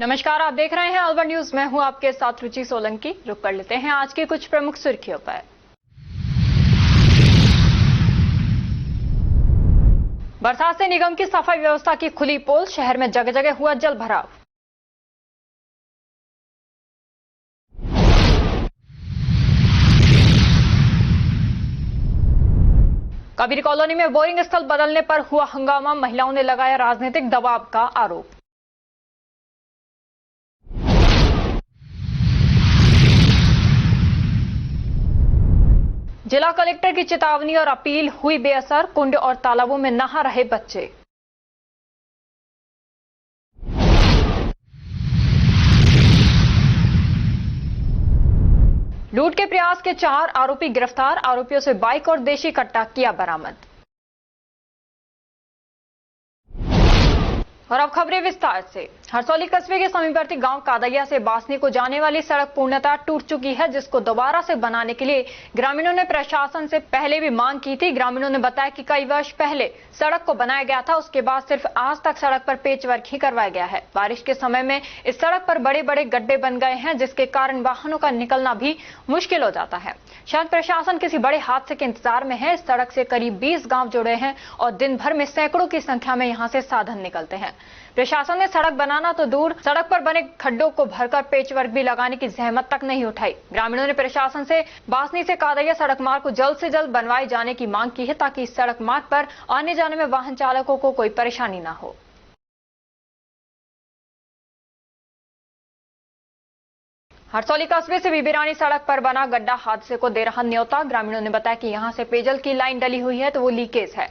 नमस्कार, आप देख रहे हैं अलवर न्यूज। मैं हूं आपके साथ रुचि सोलंकी। रुक कर लेते हैं आज की कुछ प्रमुख सुर्खियों पर। बरसात से निगम की सफाई व्यवस्था की खुली पोल, शहर में जगह जगह हुआ जल भराव। कबीर कॉलोनी में बोरिंग स्थल बदलने पर हुआ हंगामा, महिलाओं ने लगाया राजनीतिक दबाव का आरोप। जिला कलेक्टर की चेतावनी और अपील हुई बेअसर, कुंड और तालाबों में नहा रहे बच्चे। लूट के प्रयास के 4 आरोपी गिरफ्तार, आरोपियों से बाइक और देशी कट्टा किया बरामद। और अब खबरें विस्तार से। हरसौली कस्बे के समीपवर्ती गांव कादैया से बासनी को जाने वाली सड़क पूर्णतः टूट चुकी है, जिसको दोबारा से बनाने के लिए ग्रामीणों ने प्रशासन से पहले भी मांग की थी। ग्रामीणों ने बताया कि कई वर्ष पहले सड़क को बनाया गया था, उसके बाद सिर्फ आज तक सड़क पर पेचवर्क ही करवाया गया है। बारिश के समय में इस सड़क पर बड़े बड़े गड्ढे बन गए हैं, जिसके कारण वाहनों का निकलना भी मुश्किल हो जाता है। शायद प्रशासन किसी बड़े हादसे के इंतजार में है। इस सड़क से करीब 20 गांव जुड़े हैं और दिन भर में सैकड़ों की संख्या में यहां से साधन निकलते हैं। प्रशासन ने सड़क बनाना तो दूर, सड़क पर बने खड्डों को भरकर पेचवर्क भी लगाने की जहमत तक नहीं उठाई। ग्रामीणों ने प्रशासन से बासनी से कादैया सड़क मार्ग को जल्द से जल्द बनवाए जाने की मांग की है, ताकि इस सड़क मार्ग पर आने जाने में वाहन चालकों को कोई परेशानी न हो। हरसौली कस्बे से बीबी रानी सड़क पर बना गड्ढा हादसे को दे रहा न्योता। ग्रामीणों ने बताया कि यहां से पेयजल की लाइन डली हुई है, तो वो लीकेज है।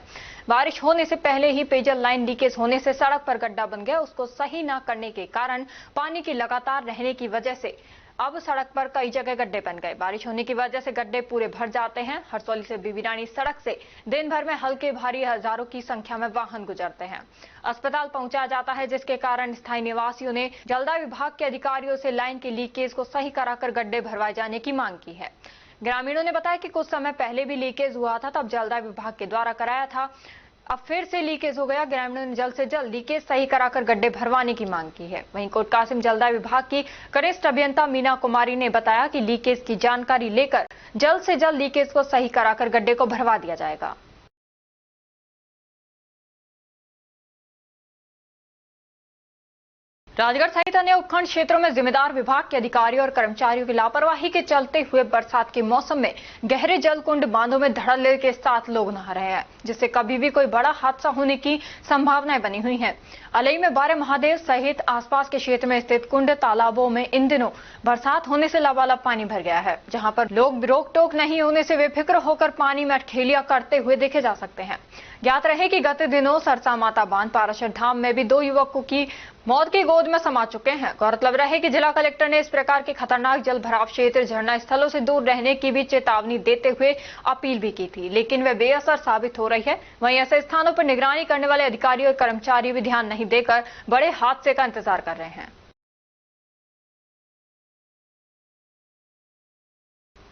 बारिश होने से पहले ही पेयजल लाइन लीकेज होने से सड़क पर गड्ढा बन गया। उसको सही न करने के कारण पानी की लगातार रहने की वजह से अब सड़क पर कई जगह गड्ढे बन गए। बारिश होने की वजह से गड्ढे पूरे भर जाते हैं। हरसौली से बीबी रानी सड़क से दिन भर में हल्के भारी हजारों की संख्या में वाहन गुजरते हैं। अस्पताल पहुंचाया जाता है, जिसके कारण स्थायी निवासियों ने जलदाय विभाग के अधिकारियों से लाइन के लीकेज को सही कराकर गड्ढे भरवाए जाने की मांग की है। ग्रामीणों ने बताया कि कुछ समय पहले भी लीकेज हुआ था, तब जलदाय विभाग के द्वारा कराया था, अब फिर से लीकेज हो गया। ग्रामीणों ने जल्द से जल्द लीकेज सही कराकर गड्ढे भरवाने की मांग की है। वहीं कोट कासिम जलदाय विभाग की कनिष्ठ अभियंता मीना कुमारी ने बताया कि लीकेज की जानकारी लेकर जल्द से जल्द लीकेज को सही कराकर गड्ढे को भरवा दिया जाएगा। राजगढ़ सहित अन्य उपखंड क्षेत्रों में जिम्मेदार विभाग के अधिकारियों और कर्मचारियों की लापरवाही के चलते हुए बरसात के मौसम में गहरे जलकुंड बांधों में धड़ल्ले के साथ लोग नहा रहे हैं, जिससे कभी भी कोई बड़ा हादसा होने की संभावनाएं बनी हुई हैं। अलई में बारे महादेव सहित आसपास के क्षेत्र में स्थित कुंड तालाबों में इन दिनों बरसात होने से लबालब पानी भर गया है, जहां पर लोग रोक टोक नहीं होने से बेफिक्र होकर पानी में अटखेलियां करते हुए देखे जा सकते हैं। ज्ञात रहे कि गत दिनों सरसा माता बांध पाराशर धाम में भी 2 युवकों की मौत की गोद में समा चुके हैं। गौरतलब रहे कि जिला कलेक्टर ने इस प्रकार के खतरनाक जल भराव क्षेत्र, झरना स्थलों से दूर रहने की भी चेतावनी देते हुए अपील भी की थी, लेकिन वे बेअसर साबित हो रही है। वहीं ऐसे स्थानों पर निगरानी करने वाले अधिकारी और कर्मचारी भी ध्यान नहीं देकर बड़े हादसे का इंतजार कर रहे हैं।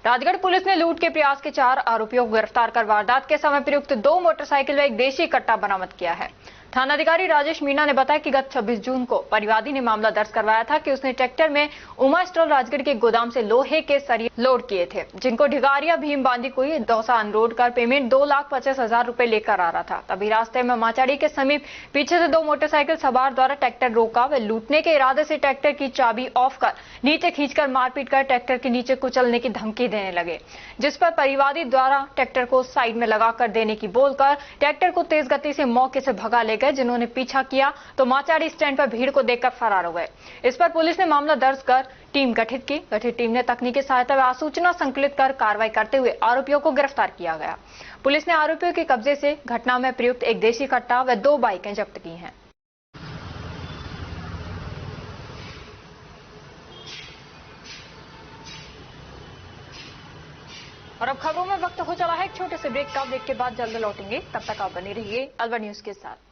राजगढ़ पुलिस ने लूट के प्रयास के 4 आरोपियों को गिरफ्तार कर वारदात के समय प्रयुक्त 2 मोटरसाइकिल व एक देशी कट्टा बरामद किया है। थानाधिकारी राजेश मीणा ने बताया कि गत 26 जून को परिवादी ने मामला दर्ज करवाया था कि उसने ट्रैक्टर में उमा स्टॉल राजगढ़ के गोदाम से लोहे के सरिये लोड किए थे, जिनको ढिगारिया भीम बांदी कोई दौसा अनलोड कर पेमेंट 2,50,000 रुपए लेकर आ रहा था। तभी रास्ते में माचाड़ी के समीप पीछे से 2 मोटरसाइकिल सवार द्वारा ट्रैक्टर रोका व लूटने के इरादे से ट्रैक्टर की चाबी ऑफ कर नीचे खींचकर मारपीट कर ट्रैक्टर के नीचे कुचलने की धमकी देने लगे, जिस पर परिवादी द्वारा ट्रैक्टर को साइड में लगाकर देने की बोलकर ट्रैक्टर को तेज गति से मौके से भगा ले गए। जिन्होंने पीछा किया तो माचाड़ी स्टैंड पर भीड़ को देखकर फरार हो गए। इस पर पुलिस ने मामला दर्ज कर टीम गठित की। गठित टीम ने तकनीकी सहायता व आसूचना संकलित कर कार्रवाई करते हुए आरोपियों को गिरफ्तार किया गया। पुलिस ने आरोपियों के कब्जे से घटना में प्रयुक्त एक देशी कट्टा व 2 बाइकें जब्त की हैं। और अब खबरों में वक्त हो चला है एक छोटे से ब्रेक का। ब्रेक के बाद जल्द लौटेंगे, तब तक आप बने रहिए अलवर न्यूज के साथ।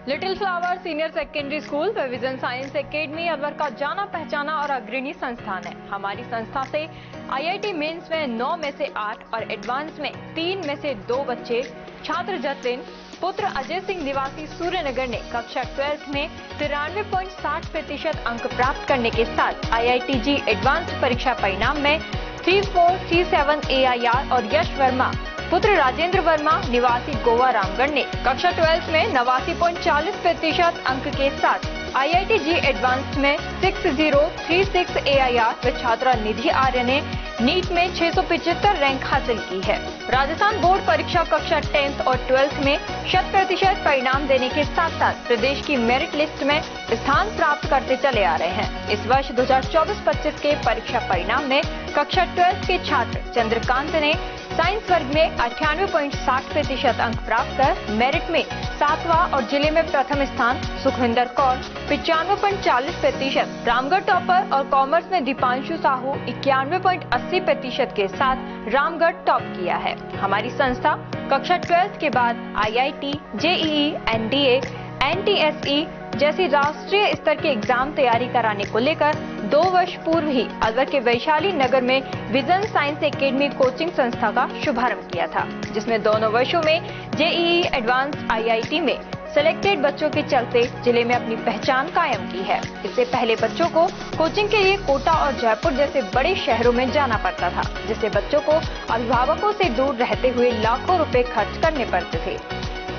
Little flower senior secondary school व विजन साइंस एकेडमी अलवर का जाना पहचाना और अग्रणी संस्थान है। हमारी संस्था से IIT मेंस में 9 में से 8 और एडवांस में 3 में से 2 बच्चे छात्र जतिन पुत्र अजय सिंह निवासी सूर्यनगर ने कक्षा 12 में 93.60% अंक प्राप्त करने के साथ IITG एडवांस्ड परीक्षा परिणाम में 3437 AIR और यश वर्मा पुत्र राजेंद्र वर्मा निवासी गोवा रामगढ़ ने कक्षा 12 में 89.40% अंक के साथ IITG एडवांस्ड में 6036 AIR व छात्रा निधि आर्य ने नीट में 675 रैंक हासिल की है। राजस्थान बोर्ड परीक्षा कक्षा 10th और 12th में 100% परिणाम देने के साथ साथ प्रदेश की मेरिट लिस्ट में स्थान प्राप्त करते चले आ रहे हैं। इस वर्ष 2024-25 के परीक्षा परिणाम में कक्षा 12th के छात्र चंद्रकांत ने साइंस वर्ग में 98.60% अंक प्राप्त कर मेरिट में 7वां और जिले में प्रथम स्थान, सुखविंदर कौर 95.40%, रामगढ़ टॉपर और कॉमर्स में दीपांशु साहू 91.80% के साथ रामगढ़ टॉप किया है। हमारी संस्था कक्षा 12 के बाद IIT, JEE, NDA, NTSE जैसी राष्ट्रीय स्तर के एग्जाम तैयारी कराने को लेकर 2 वर्ष पूर्व ही अलवर के वैशाली नगर में विजन साइंस एकेडमी कोचिंग संस्था का शुभारंभ किया था, जिसमें दोनों वर्षों में JEE एडवांस्ड IIT में सिलेक्टेड बच्चों के चलते जिले में अपनी पहचान कायम की है। इससे पहले बच्चों को कोचिंग के लिए कोटा और जयपुर जैसे बड़े शहरों में जाना पड़ता था, जिससे बच्चों को अभिभावकों से दूर रहते हुए लाखों रुपए खर्च करने पड़ते थे।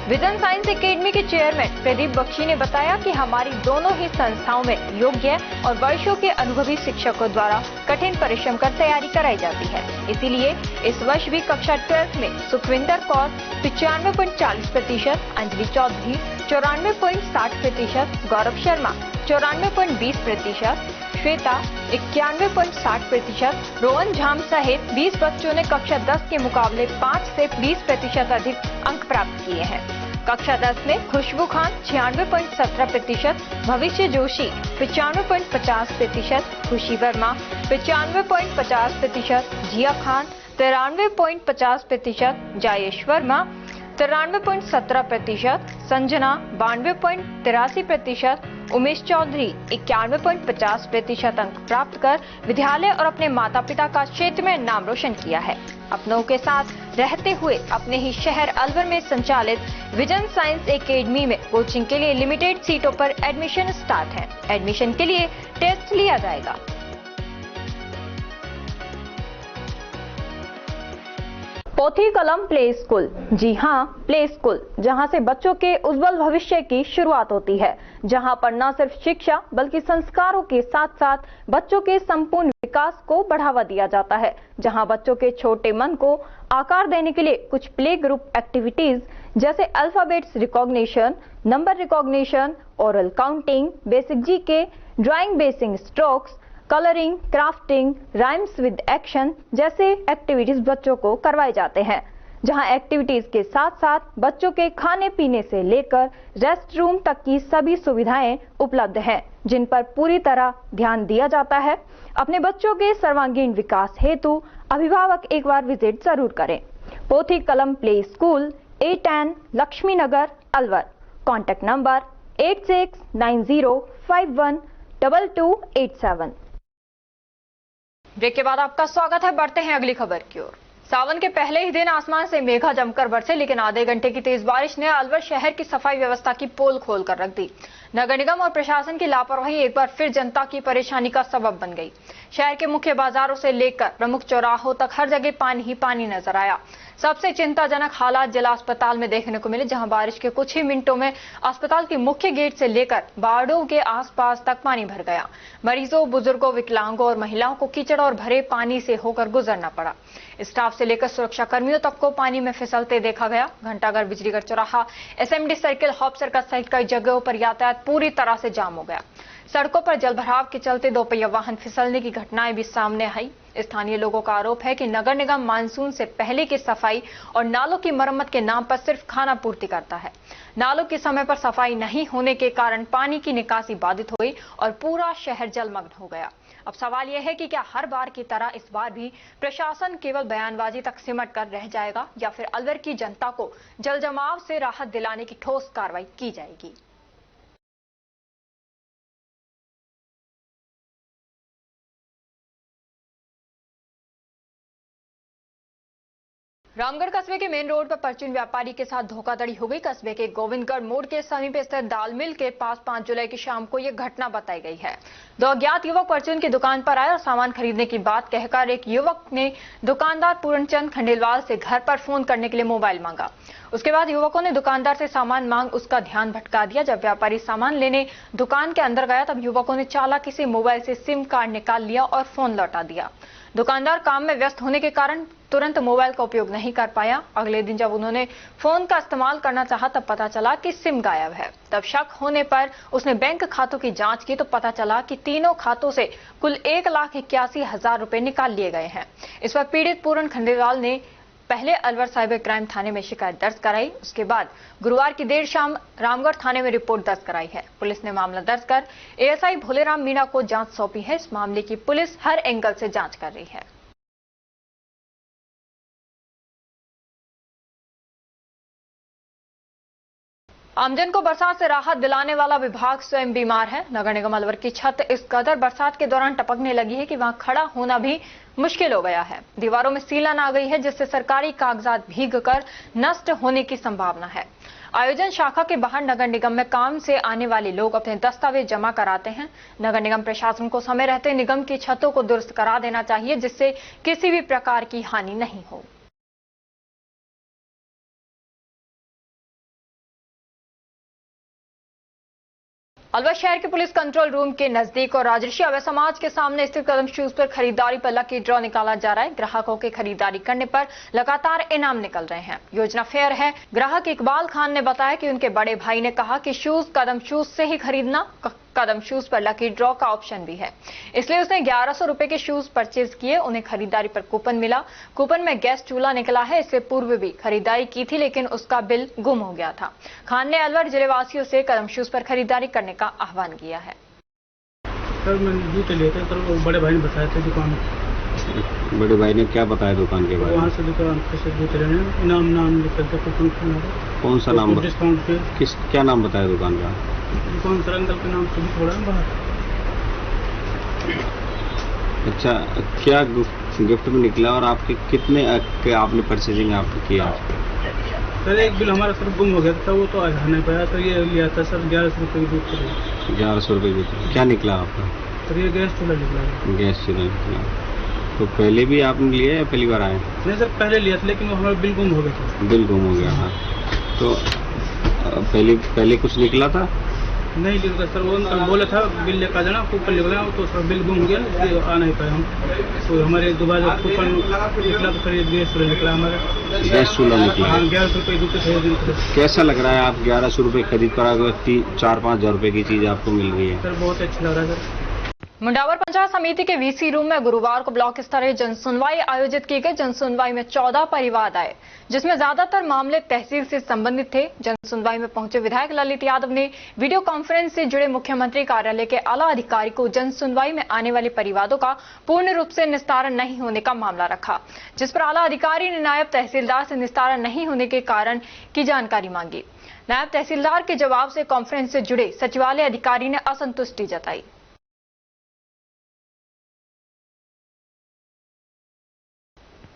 विजन साइंस एकेडमी के चेयरमैन प्रदीप बख्शी ने बताया कि हमारी दोनों ही संस्थाओं में योग्य और वर्षों के अनुभवी शिक्षकों द्वारा कठिन परिश्रम कर तैयारी कराई जाती है। इसीलिए इस वर्ष भी कक्षा 12 में सुखविंदर कौर 95.40%, अंजलि चौधरी 94.60%, गौरव शर्मा 94.20%, श्वेता 91.60%, रोहन झाम सहित 20 बच्चों ने कक्षा 10 के मुकाबले 5 से 20% अधिक अंक प्राप्त किए हैं। कक्षा 10 में खुशबू खान 96.17%, भविष्य जोशी 95.50%, खुशी वर्मा 95.50%, जिया खान 93.50%, जायेश वर्मा 93.17%, संजना 92.83%, उमेश चौधरी 91.50% अंक प्राप्त कर विद्यालय और अपने माता पिता का क्षेत्र में नाम रोशन किया है। अपनों के साथ रहते हुए अपने ही शहर अलवर में संचालित विजन साइंस एकेडमी में कोचिंग के लिए लिमिटेड सीटों पर एडमिशन स्टार्ट है। एडमिशन के लिए टेस्ट लिया जाएगा। पोथी कलम प्ले स्कूल, जी हाँ, प्ले स्कूल, जहाँ से बच्चों के उज्जवल भविष्य की शुरुआत होती है, जहाँ पर न सिर्फ शिक्षा बल्कि संस्कारों के साथ साथ बच्चों के संपूर्ण विकास को बढ़ावा दिया जाता है, जहाँ बच्चों के छोटे मन को आकार देने के लिए कुछ प्ले ग्रुप एक्टिविटीज जैसे alphabets recognition, number recognition, oral counting, basic GK, drawing basic strokes, colouring, crafting, rhymes with action जैसे एक्टिविटीज बच्चों को करवाए जाते हैं, जहां एक्टिविटीज के साथ साथ बच्चों के खाने पीने से लेकर रेस्ट रूम तक की सभी सुविधाएं उपलब्ध हैं, जिन पर पूरी तरह ध्यान दिया जाता है। अपने बच्चों के सर्वांगीण विकास हेतु अभिभावक एक बार विजिट जरूर करें। Pothi Kalam play school, A10, Lakshmi Nagar, Alwar. Contact number 8690512287। Break के बाद आपका स्वागत है। बढ़ते हैं अगली खबर की ओर। सावन के पहले ही दिन आसमान से मेघा जमकर बरसे, लेकिन आधे घंटे की तेज बारिश ने अलवर शहर की सफाई व्यवस्था की पोल खोल कर रख दी। नगर निगम और प्रशासन की लापरवाही एक बार फिर जनता की परेशानी का सबब बन गई। शहर के मुख्य बाजारों से लेकर प्रमुख चौराहों तक हर जगह पानी ही पानी नजर आया। सबसे चिंताजनक हालात जिला अस्पताल में देखने को मिले, जहां बारिश के कुछ ही मिनटों में अस्पताल के मुख्य गेट से लेकर वार्डों के आसपास तक पानी भर गया। मरीजों, बुजुर्गों, विकलांगों और महिलाओं को कीचड़ और भरे पानी से होकर गुजरना पड़ा। स्टाफ से लेकर सुरक्षा कर्मियों तक को पानी में फिसलते देखा गया। घंटाघर, बिजलीगढ़ चौराहा, SMD सर्किल, हॉप सर्कल सहित कई जगहों पर यातायात पूरी तरह से जाम हो गया। सड़कों पर जलभराव के चलते दोपहिया वाहन फिसलने की घटनाएं भी सामने आई। स्थानीय लोगों का आरोप है कि नगर निगम मानसून से पहले की सफाई और नालों की मरम्मत के नाम पर सिर्फ खाना पूर्ति करता है। नालों की समय पर सफाई नहीं होने के कारण पानी की निकासी बाधित हुई और पूरा शहर जलमग्न हो गया। अब सवाल यह है कि क्या हर बार की तरह इस बार भी प्रशासन केवल बयानबाजी तक सिमट कर रह जाएगा या फिर अलवर की जनता को जलजमाव से राहत दिलाने की ठोस कार्रवाई की जाएगी। रामगढ़ कस्बे के मेन रोड पर परचून व्यापारी के साथ धोखाधड़ी हो गई। कस्बे के गोविंदगढ़ मोड़ के समीप स्थित दाल मिल के पास 5 जुलाई की शाम को यह घटना बताई गई है। 2 अज्ञात युवक परचून की दुकान पर आए और सामान खरीदने की बात कहकर एक युवक ने दुकानदार पूर्णचंद खंडेलवाल से घर पर फोन करने के लिए मोबाइल मांगा। उसके बाद युवकों ने दुकानदार से सामान मांग उसका ध्यान भटका दिया। जब व्यापारी सामान लेने दुकान के अंदर गया तब युवकों ने चालाकी से मोबाइल से सिम कार्ड निकाल लिया और फोन लौटा दिया। दुकानदार काम में व्यस्त होने के कारण तुरंत मोबाइल का उपयोग नहीं कर पाया। अगले दिन जब उन्होंने फोन का इस्तेमाल करना चाहा तब पता चला कि सिम गायब है। तब शक होने पर उसने बैंक खातों की जांच की तो पता चला कि तीनों खातों से कुल 1,81,000 रुपए निकाल लिए गए हैं। इस पर पीड़ित पूर्ण खंडेलवाल ने पहले अलवर साइबर क्राइम थाने में शिकायत दर्ज कराई। उसके बाद गुरुवार की देर शाम रामगढ़ थाने में रिपोर्ट दर्ज कराई है। पुलिस ने मामला दर्ज कर एएसआई भोलेराम मीणा को जांच सौंपी है। इस मामले की पुलिस हर एंगल से जांच कर रही है। आमजन को बरसात से राहत दिलाने वाला विभाग स्वयं बीमार है। नगर निगम अलवर की छत इस कदर बरसात के दौरान टपकने लगी है कि वहां खड़ा होना भी मुश्किल हो गया है। दीवारों में सीलन आ गई है जिससे सरकारी कागजात भीगकर नष्ट होने की संभावना है। आयोजन शाखा के बाहर नगर निगम में काम से आने वाले लोग अपने दस्तावेज जमा कराते हैं। नगर निगम प्रशासन को समय रहते निगम की छतों को दुरुस्त करा देना चाहिए जिससे किसी भी प्रकार की हानि नहीं हो। अलवर शहर के पुलिस कंट्रोल रूम के नजदीक और राजर्षि अवैध समाज के सामने स्थित कदम शूज पर खरीदारी पर लकी ड्रॉ निकाला जा रहा है। ग्राहकों के खरीदारी करने पर लगातार इनाम निकल रहे हैं। योजना फेयर है। ग्राहक इकबाल खान ने बताया कि उनके बड़े भाई ने कहा कि शूज कदम शूज से ही खरीदना। कदम शूज पर लकी ड्रॉ का ऑप्शन भी है, इसलिए उसने 1100 रुपए के शूज परचेज किए। उन्हें खरीदारी पर कूपन मिला। कूपन में गैस चूल्हा निकला है। इससे पूर्व भी खरीदारी की थी लेकिन उसका बिल गुम हो गया था। खान ने अलवर जिले वासियों से कदम शूज पर खरीदारी करने का आह्वान किया है। सर मैंने जूते लिए थे, सर वो बड़े भाई ने बताया था दुकान। बड़े भाई ने क्या बताया दुकान के बारे में? वहाँ से दुकान से जूते लेने इनाम नाम लिखा था। कौन सा नाम? डिस्काउंट पे। क्या नाम बताया दुकान का? दुकान सर अंकल के नाम से भी थोड़ा बाहर। अच्छा, क्या गिफ्ट में निकला और आपके कितने आपने परचेजिंग आपने किया? सर एक बिल हमारा सर गुम हो गया था, वो तो आ नहीं पाया सर। ये लिया था सर 1100 रुपये की जूते। 1100 रुपये की। क्या निकला आपका? सर ये गैस चूल्हा निकला। गैस चूल्हा निकला। तो पहले भी आपने लिया या पहली बार आए? नहीं सर पहले लिया था लेकिन वो हमारा बिल गुम हो गया था। बिल गुम हो गया था। तो पहले कुछ निकला था? नहीं निकला सर। वो अंकल बोला था बिल लेकर जाना, कूपन निकला तो सर बिल गुम हो गया इसलिए आ नहीं पाए हम। तो हमारे दोबारा कूपन निकला तो सर ये गैस चूल्हा निकला हमारा। गैस चूल्हा निकला। 1100 रुपये जूते खरीद। कैसा लग रहा है? आप 1100 रुपये खरीद कर 4-5 हजार रुपए की चीज आपको मिल रही है। सर बहुत अच्छा लग रहा है सर। मुंडावर पंचायत समिति के वीसी रूम में गुरुवार को ब्लॉक स्तरीय जनसुनवाई आयोजित की गई। जनसुनवाई में 14 परिवार आए जिसमें ज्यादातर मामले तहसील से संबंधित थे। जनसुनवाई में पहुंचे विधायक ललित यादव ने वीडियो कॉन्फ्रेंस से जुड़े मुख्यमंत्री कार्यालय के आला अधिकारी को जनसुनवाई में आने वाले परिवारों का पूर्ण रूप से निस्तारण नहीं होने का मामला रखा, जिस पर आला अधिकारी ने नायब तहसीलदार से निस्तारण नहीं होने के कारण की जानकारी मांगी। नायब तहसीलदार के जवाब से कॉन्फ्रेंस से जुड़े सचिवालय अधिकारी ने असंतुष्टि जताई।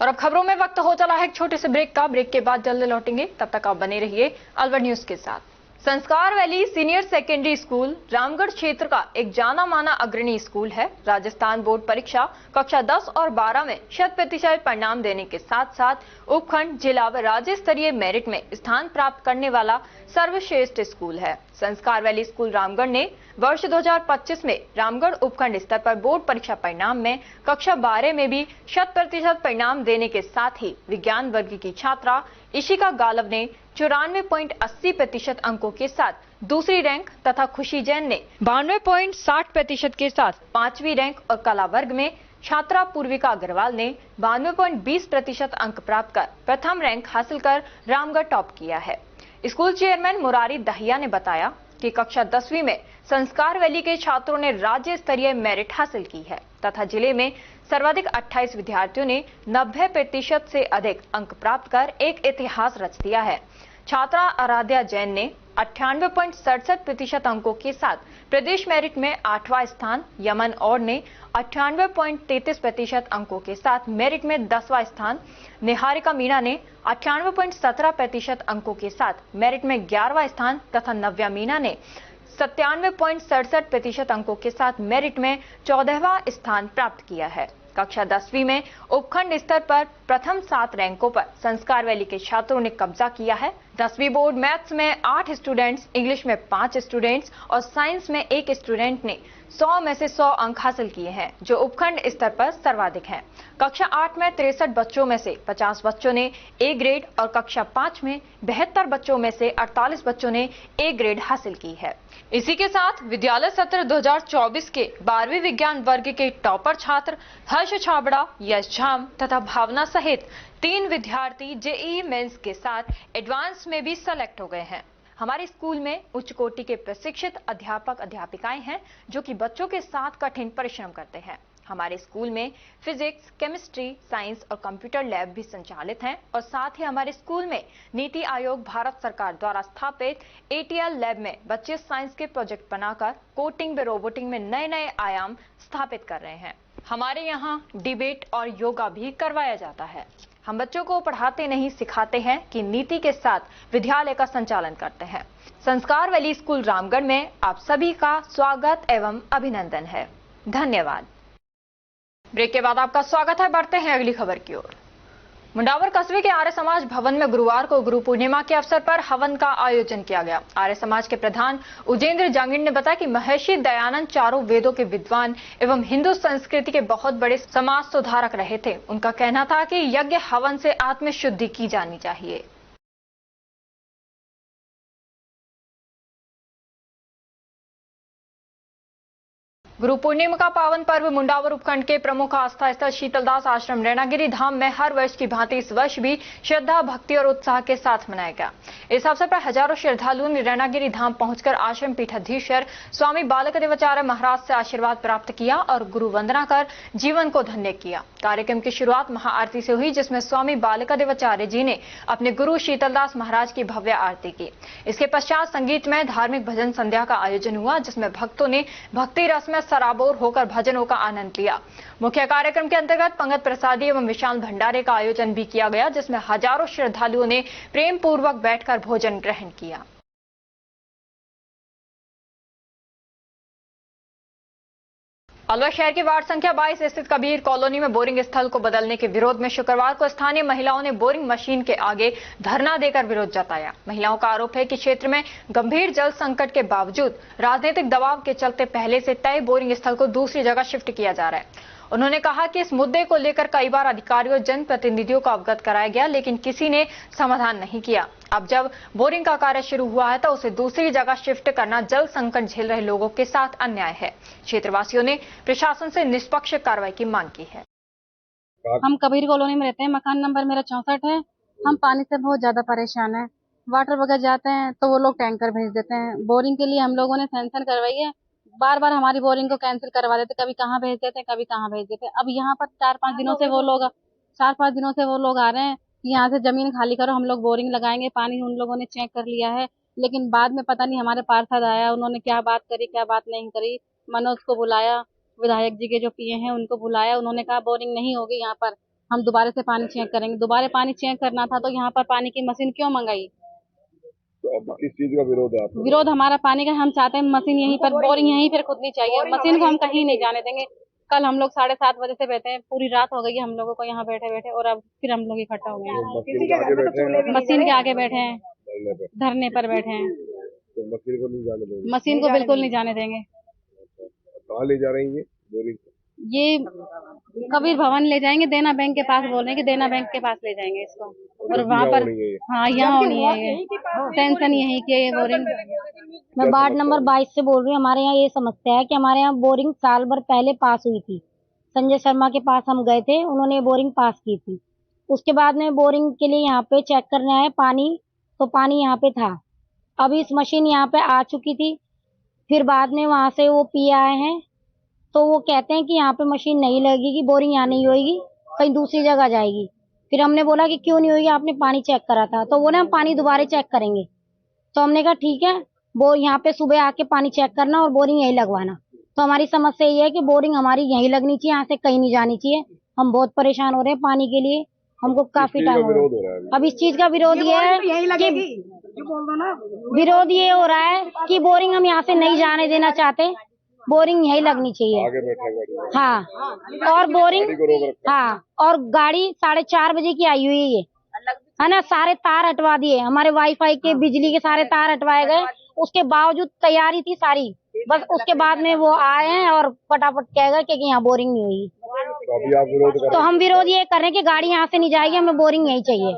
और अब खबरों में वक्त हो चला है एक छोटे से ब्रेक का। ब्रेक के बाद जल्द लौटेंगे, तब तक आप बने रहिए अलवर न्यूज के साथ। संस्कार valley senior secondary school Ramgarh क्षेत्र का एक जाना माना अग्रणी स्कूल है। राजस्थान बोर्ड परीक्षा कक्षा 10 और 12 में 100% परिणाम देने के साथ साथ उपखंड, जिला व राज्य स्तरीय मेरिट में स्थान प्राप्त करने वाला सर्वश्रेष्ठ स्कूल है। संस्कार वैली स्कूल रामगढ़ ने वर्ष 2025 में रामगढ़ उपखंड स्तर पर बोर्ड परीक्षा परिणाम में कक्षा 12 में भी 100% परिणाम देने के साथ ही विज्ञान वर्ग की छात्रा इशिका गालव ने 94.80% अंकों के साथ दूसरी रैंक तथा खुशी जैन ने 92.60% के साथ 5वीं रैंक और कला वर्ग में छात्रा पूर्विका अग्रवाल ने 92.20% अंक प्राप्त कर प्रथम रैंक हासिल कर रामगढ़ टॉप किया है। स्कूल चेयरमैन मुरारी दहिया ने बताया कि कक्षा 10वीं में संस्कार वैली के छात्रों ने राज्य स्तरीय मेरिट हासिल की है तथा जिले में सर्वाधिक 28 विद्यार्थियों ने 90% से अधिक अंक प्राप्त कर एक इतिहास रच दिया है। छात्रा आराध्या जैन ने 98.67% अंकों के साथ प्रदेश मेरिट में 8वां स्थान, यमन और ने 98.33% अंकों के साथ मेरिट में 10वां स्थान, निहारिका मीणा ने 98.17% अंकों के साथ मेरिट में 11वां स्थान तथा नव्या मीणा ने 97.67% अंकों के साथ मेरिट में 14वां स्थान प्राप्त किया है। कक्षा 10वीं में उपखंड स्तर पर प्रथम 7 रैंकों पर संस्कार वैली के छात्रों ने कब्जा किया है। 10वीं बोर्ड मैथ्स में 8 स्टूडेंट्स, इंग्लिश में 5 स्टूडेंट्स और साइंस में 1 स्टूडेंट ने 100 में से 100 अंक हासिल किए हैं, जो उपखंड स्तर पर सर्वाधिक हैं। कक्षा 8 में 63 बच्चों में से 50 बच्चों ने ए ग्रेड और कक्षा 5 में 72 बच्चों में से 48 बच्चों ने ए ग्रेड हासिल की है। इसी के साथ विद्यालय सत्र 2024 के 12वीं विज्ञान वर्ग के टॉपर छात्र हर्ष छाबड़ा, यश झाम तथा भावना सहित 3 विद्यार्थी जेईई मेंस के साथ एडवांस में भी सेलेक्ट हो गए हैं। हमारे स्कूल में उच्च कोटि के प्रशिक्षित अध्यापक अध्यापिकाएं हैं जो कि बच्चों के साथ कठिन परिश्रम करते हैं। हमारे स्कूल में फिजिक्स, केमिस्ट्री, साइंस और कंप्यूटर लैब भी संचालित हैं और साथ ही हमारे स्कूल में नीति आयोग भारत सरकार द्वारा स्थापित एटीएल लैब में बच्चे साइंस के प्रोजेक्ट बनाकर कोडिंग व रोबोटिंग में नए नए आयाम स्थापित कर रहे हैं। हमारे यहाँ डिबेट और योगा भी करवाया जाता है। हम बच्चों को पढ़ाते नहीं सिखाते हैं कि नीति के साथ विद्यालय का संचालन करते हैं। संस्कार वैली स्कूल रामगढ़ में आप सभी का स्वागत एवं अभिनंदन है। धन्यवाद। ब्रेक के बाद आपका स्वागत है। बढ़ते हैं अगली खबर की ओर। मुंडावर कस्बे के आर्य समाज भवन में गुरुवार को गुरु पूर्णिमा के अवसर पर हवन का आयोजन किया गया। आर्य समाज के प्रधान उजेंद्र जांगिड़ ने बताया कि महर्षि दयानंद चारों वेदों के विद्वान एवं हिंदू संस्कृति के बहुत बड़े समाज सुधारक रहे थे। उनका कहना था कि यज्ञ हवन से आत्मशुद्धि की जानी चाहिए। गुरु पूर्णिमा का पावन पर्व मुंडावर उपखंड के प्रमुख आस्था स्थल शीतलदास आश्रम रैनागिरी धाम में हर वर्ष की भांति इस वर्ष भी श्रद्धा, भक्ति और उत्साह के साथ मनाया गया। इस अवसर पर हजारों श्रद्धालुओं ने रैनागिरी धाम पहुंचकर आश्रम पीठाधीश्वर स्वामी बालकदेवाचार्य महाराज से आशीर्वाद प्राप्त किया और गुरु वंदना कर जीवन को धन्य किया। कार्यक्रम की शुरुआत महाआरती से हुई, जिसमें स्वामी बालकदेवाचार्य जी ने अपने गुरु शीतलदास महाराज की भव्य आरती की। इसके पश्चात संगीतमय धार्मिक भजन संध्या का आयोजन हुआ, जिसमें भक्तों ने भक्ति रस में सराबोर होकर भजनों का आनंद लिया। मुख्य कार्यक्रम के अंतर्गत पंगत प्रसादी एवं विशाल भंडारे का आयोजन भी किया गया, जिसमें हजारों श्रद्धालुओं ने प्रेम पूर्वक बैठकर भोजन ग्रहण किया। अलवर शहर के वार्ड संख्या 22 स्थित कबीर कॉलोनी में बोरिंग स्थल को बदलने के विरोध में शुक्रवार को स्थानीय महिलाओं ने बोरिंग मशीन के आगे धरना देकर विरोध जताया। महिलाओं का आरोप है कि क्षेत्र में गंभीर जल संकट के बावजूद राजनीतिक दबाव के चलते पहले से तय बोरिंग स्थल को दूसरी जगह शिफ्ट किया जा रहा है। उन्होंने कहा कि इस मुद्दे को लेकर कई बार अधिकारियों और जनप्रतिनिधियों को अवगत कराया गया, लेकिन किसी ने समाधान नहीं किया। अब जब बोरिंग का कार्य शुरू हुआ है तो उसे दूसरी जगह शिफ्ट करना जल संकट झेल रहे लोगों के साथ अन्याय है। क्षेत्रवासियों ने प्रशासन से निष्पक्ष कार्रवाई की मांग की है। हम कबीर कॉलोनी में रहते हैं, मकान नंबर मेरा 64 है। हम पानी से बहुत ज्यादा परेशान हैं। वाटर वगैरह जाते हैं तो वो लोग टैंकर भेज देते हैं। बोरिंग के लिए हम लोगों ने सैंक्शन करवाई है, बार बार हमारी बोरिंग को कैंसिल करवा देते, कभी कहाँ भेज देते कभी कहाँ भेज देते। अब यहाँ पर 4-5 दिनों से वो लोग आ रहे हैं कि यहाँ से जमीन खाली करो, हम लोग बोरिंग लगाएंगे। पानी उन लोगों ने चेक कर लिया है, लेकिन बाद में पता नहीं हमारे पार्षद आया, उन्होंने क्या बात करी क्या बात नहीं करी। मनोज को बुलाया, विधायक जी के जो पीए हैं उनको बुलाया, उन्होंने कहा बोरिंग नहीं होगी यहाँ पर, हम दोबारा से पानी चेक करेंगे। दोबारा पानी चेक करना था तो यहाँ पर पानी की मशीन क्यों मंगाई? तो अब किस चीज का विरोध है आपका? विरोध हमारा पानी का, हम चाहते हैं मशीन यहीं पर, बोरिंग यहीं पर खुदनी चाहिए। मशीन को हम कहीं नहीं जाने देंगे। कल हम लोग 7:30 बजे से बैठे हैं, पूरी रात हो गई है हम लोगों को यहाँ बैठे बैठे, और अब फिर हम लोग इकट्ठा हो गए हैं। मशीन के आगे बैठे हैं, मशीन के आगे बैठे हैं, धरने पर बैठे हैं। तो मशीन को नहीं जाने देंगे? मशीन को बिल्कुल नहीं जाने देंगे। कहाँ ले जा रही है बोरिंग? ये कबीर भवन ले जाएंगे, देना बैंक के पास बोल रहे हैं कि देना बैंक के पास ले जाएंगे इसको, और वहाँ पर हाँ यहाँ होनी है। ये टेंशन यही की है ये बोरिंग। मैं वार्ड नंबर 22 से बोल रही हूँ। हमारे यहाँ ये समस्या है कि हमारे यहाँ बोरिंग साल भर पहले पास हुई थी। संजय शर्मा के पास हम गए थे, उन्होंने बोरिंग पास की थी। उसके बाद में बोरिंग के लिए यहाँ पे चेक करने आए पानी, तो पानी यहाँ पे था। अभी इस मशीन यहाँ पे आ चुकी थी, फिर बाद में वहाँ से वो पी आए हैं, तो वो कहते हैं कि यहाँ पे मशीन नहीं लगेगी, बोरिंग यहाँ नहीं होगी, कहीं दूसरी जगह जाएगी। फिर हमने बोला कि क्यों नहीं हुई, आपने पानी चेक करा था, तो बोले हम पानी दोबारा चेक करेंगे। तो हमने कहा ठीक है, वो यहाँ पे सुबह आके पानी चेक करना और बोरिंग यही लगवाना। तो हमारी समस्या ये है कि बोरिंग हमारी यहीं लगनी चाहिए, यहाँ से कहीं नहीं जानी चाहिए। हम बहुत परेशान हो रहे हैं पानी के लिए, हमको काफी टाइम हो रहा है। अब इस चीज का विरोध ये है कि विरोध ये हो रहा है कि बोरिंग हम यहाँ से नहीं जाने देना चाहते, बोरिंग यही लगनी चाहिए। आगे बैठा गाड़ी में। हाँ, और बोरिंग, गाड़ी को रोक रखा है। हाँ, और गाड़ी 4:30 बजे की आई हुई है ये, है ना। सारे तार हटवा दिए हमारे, वाईफाई के, बिजली के सारे तार हटवाए गए। उसके बावजूद तैयारी थी सारी, बस उसके बाद में वो आए हैं और फटाफट कह गए कि यहाँ बोरिंग नहीं हुई। तो अभी आप विरोध कर तो हम विरोध ये कर रहे हैं कि गाड़ी यहाँ से नहीं जाएगी, हमें बोरिंग यही चाहिए।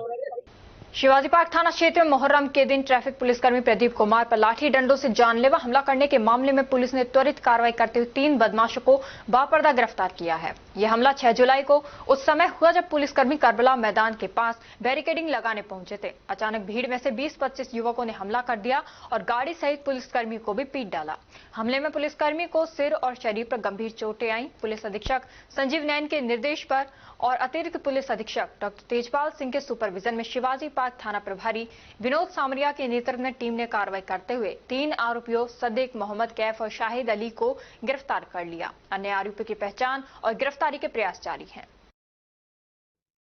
शिवाजी पार्क थाना क्षेत्र में मुहर्रम के दिन ट्रैफिक पुलिसकर्मी प्रदीप कुमार पर लाठी डंडों से जानलेवा हमला करने के मामले में पुलिस ने त्वरित कार्रवाई करते हुए 3 बदमाशों को बापर्दा गिरफ्तार किया है। यह हमला 6 जुलाई को उस समय हुआ जब पुलिसकर्मी करबला मैदान के पास बैरिकेडिंग लगाने पहुंचे थे। अचानक भीड़ में से 20-25 युवकों ने हमला कर दिया और गाड़ी सहित पुलिसकर्मी को भी पीट डाला। हमले में पुलिसकर्मी को सिर और शरीर पर गंभीर चोटें आई। पुलिस अधीक्षक संजीव नैन के निर्देश पर और अतिरिक्त पुलिस अधीक्षक डॉक्टर तेजपाल सिंह के सुपरविजन में शिवाजी पार्क थाना प्रभारी विनोद सामरिया के नेतृत्व में टीम ने कार्रवाई करते हुए 3 आरोपियों सदीक, मोहम्मद कैफ और शाहिद अली को गिरफ्तार कर लिया। अन्य आरोपियों की पहचान और गिरफ्तारी के प्रयास जारी हैं।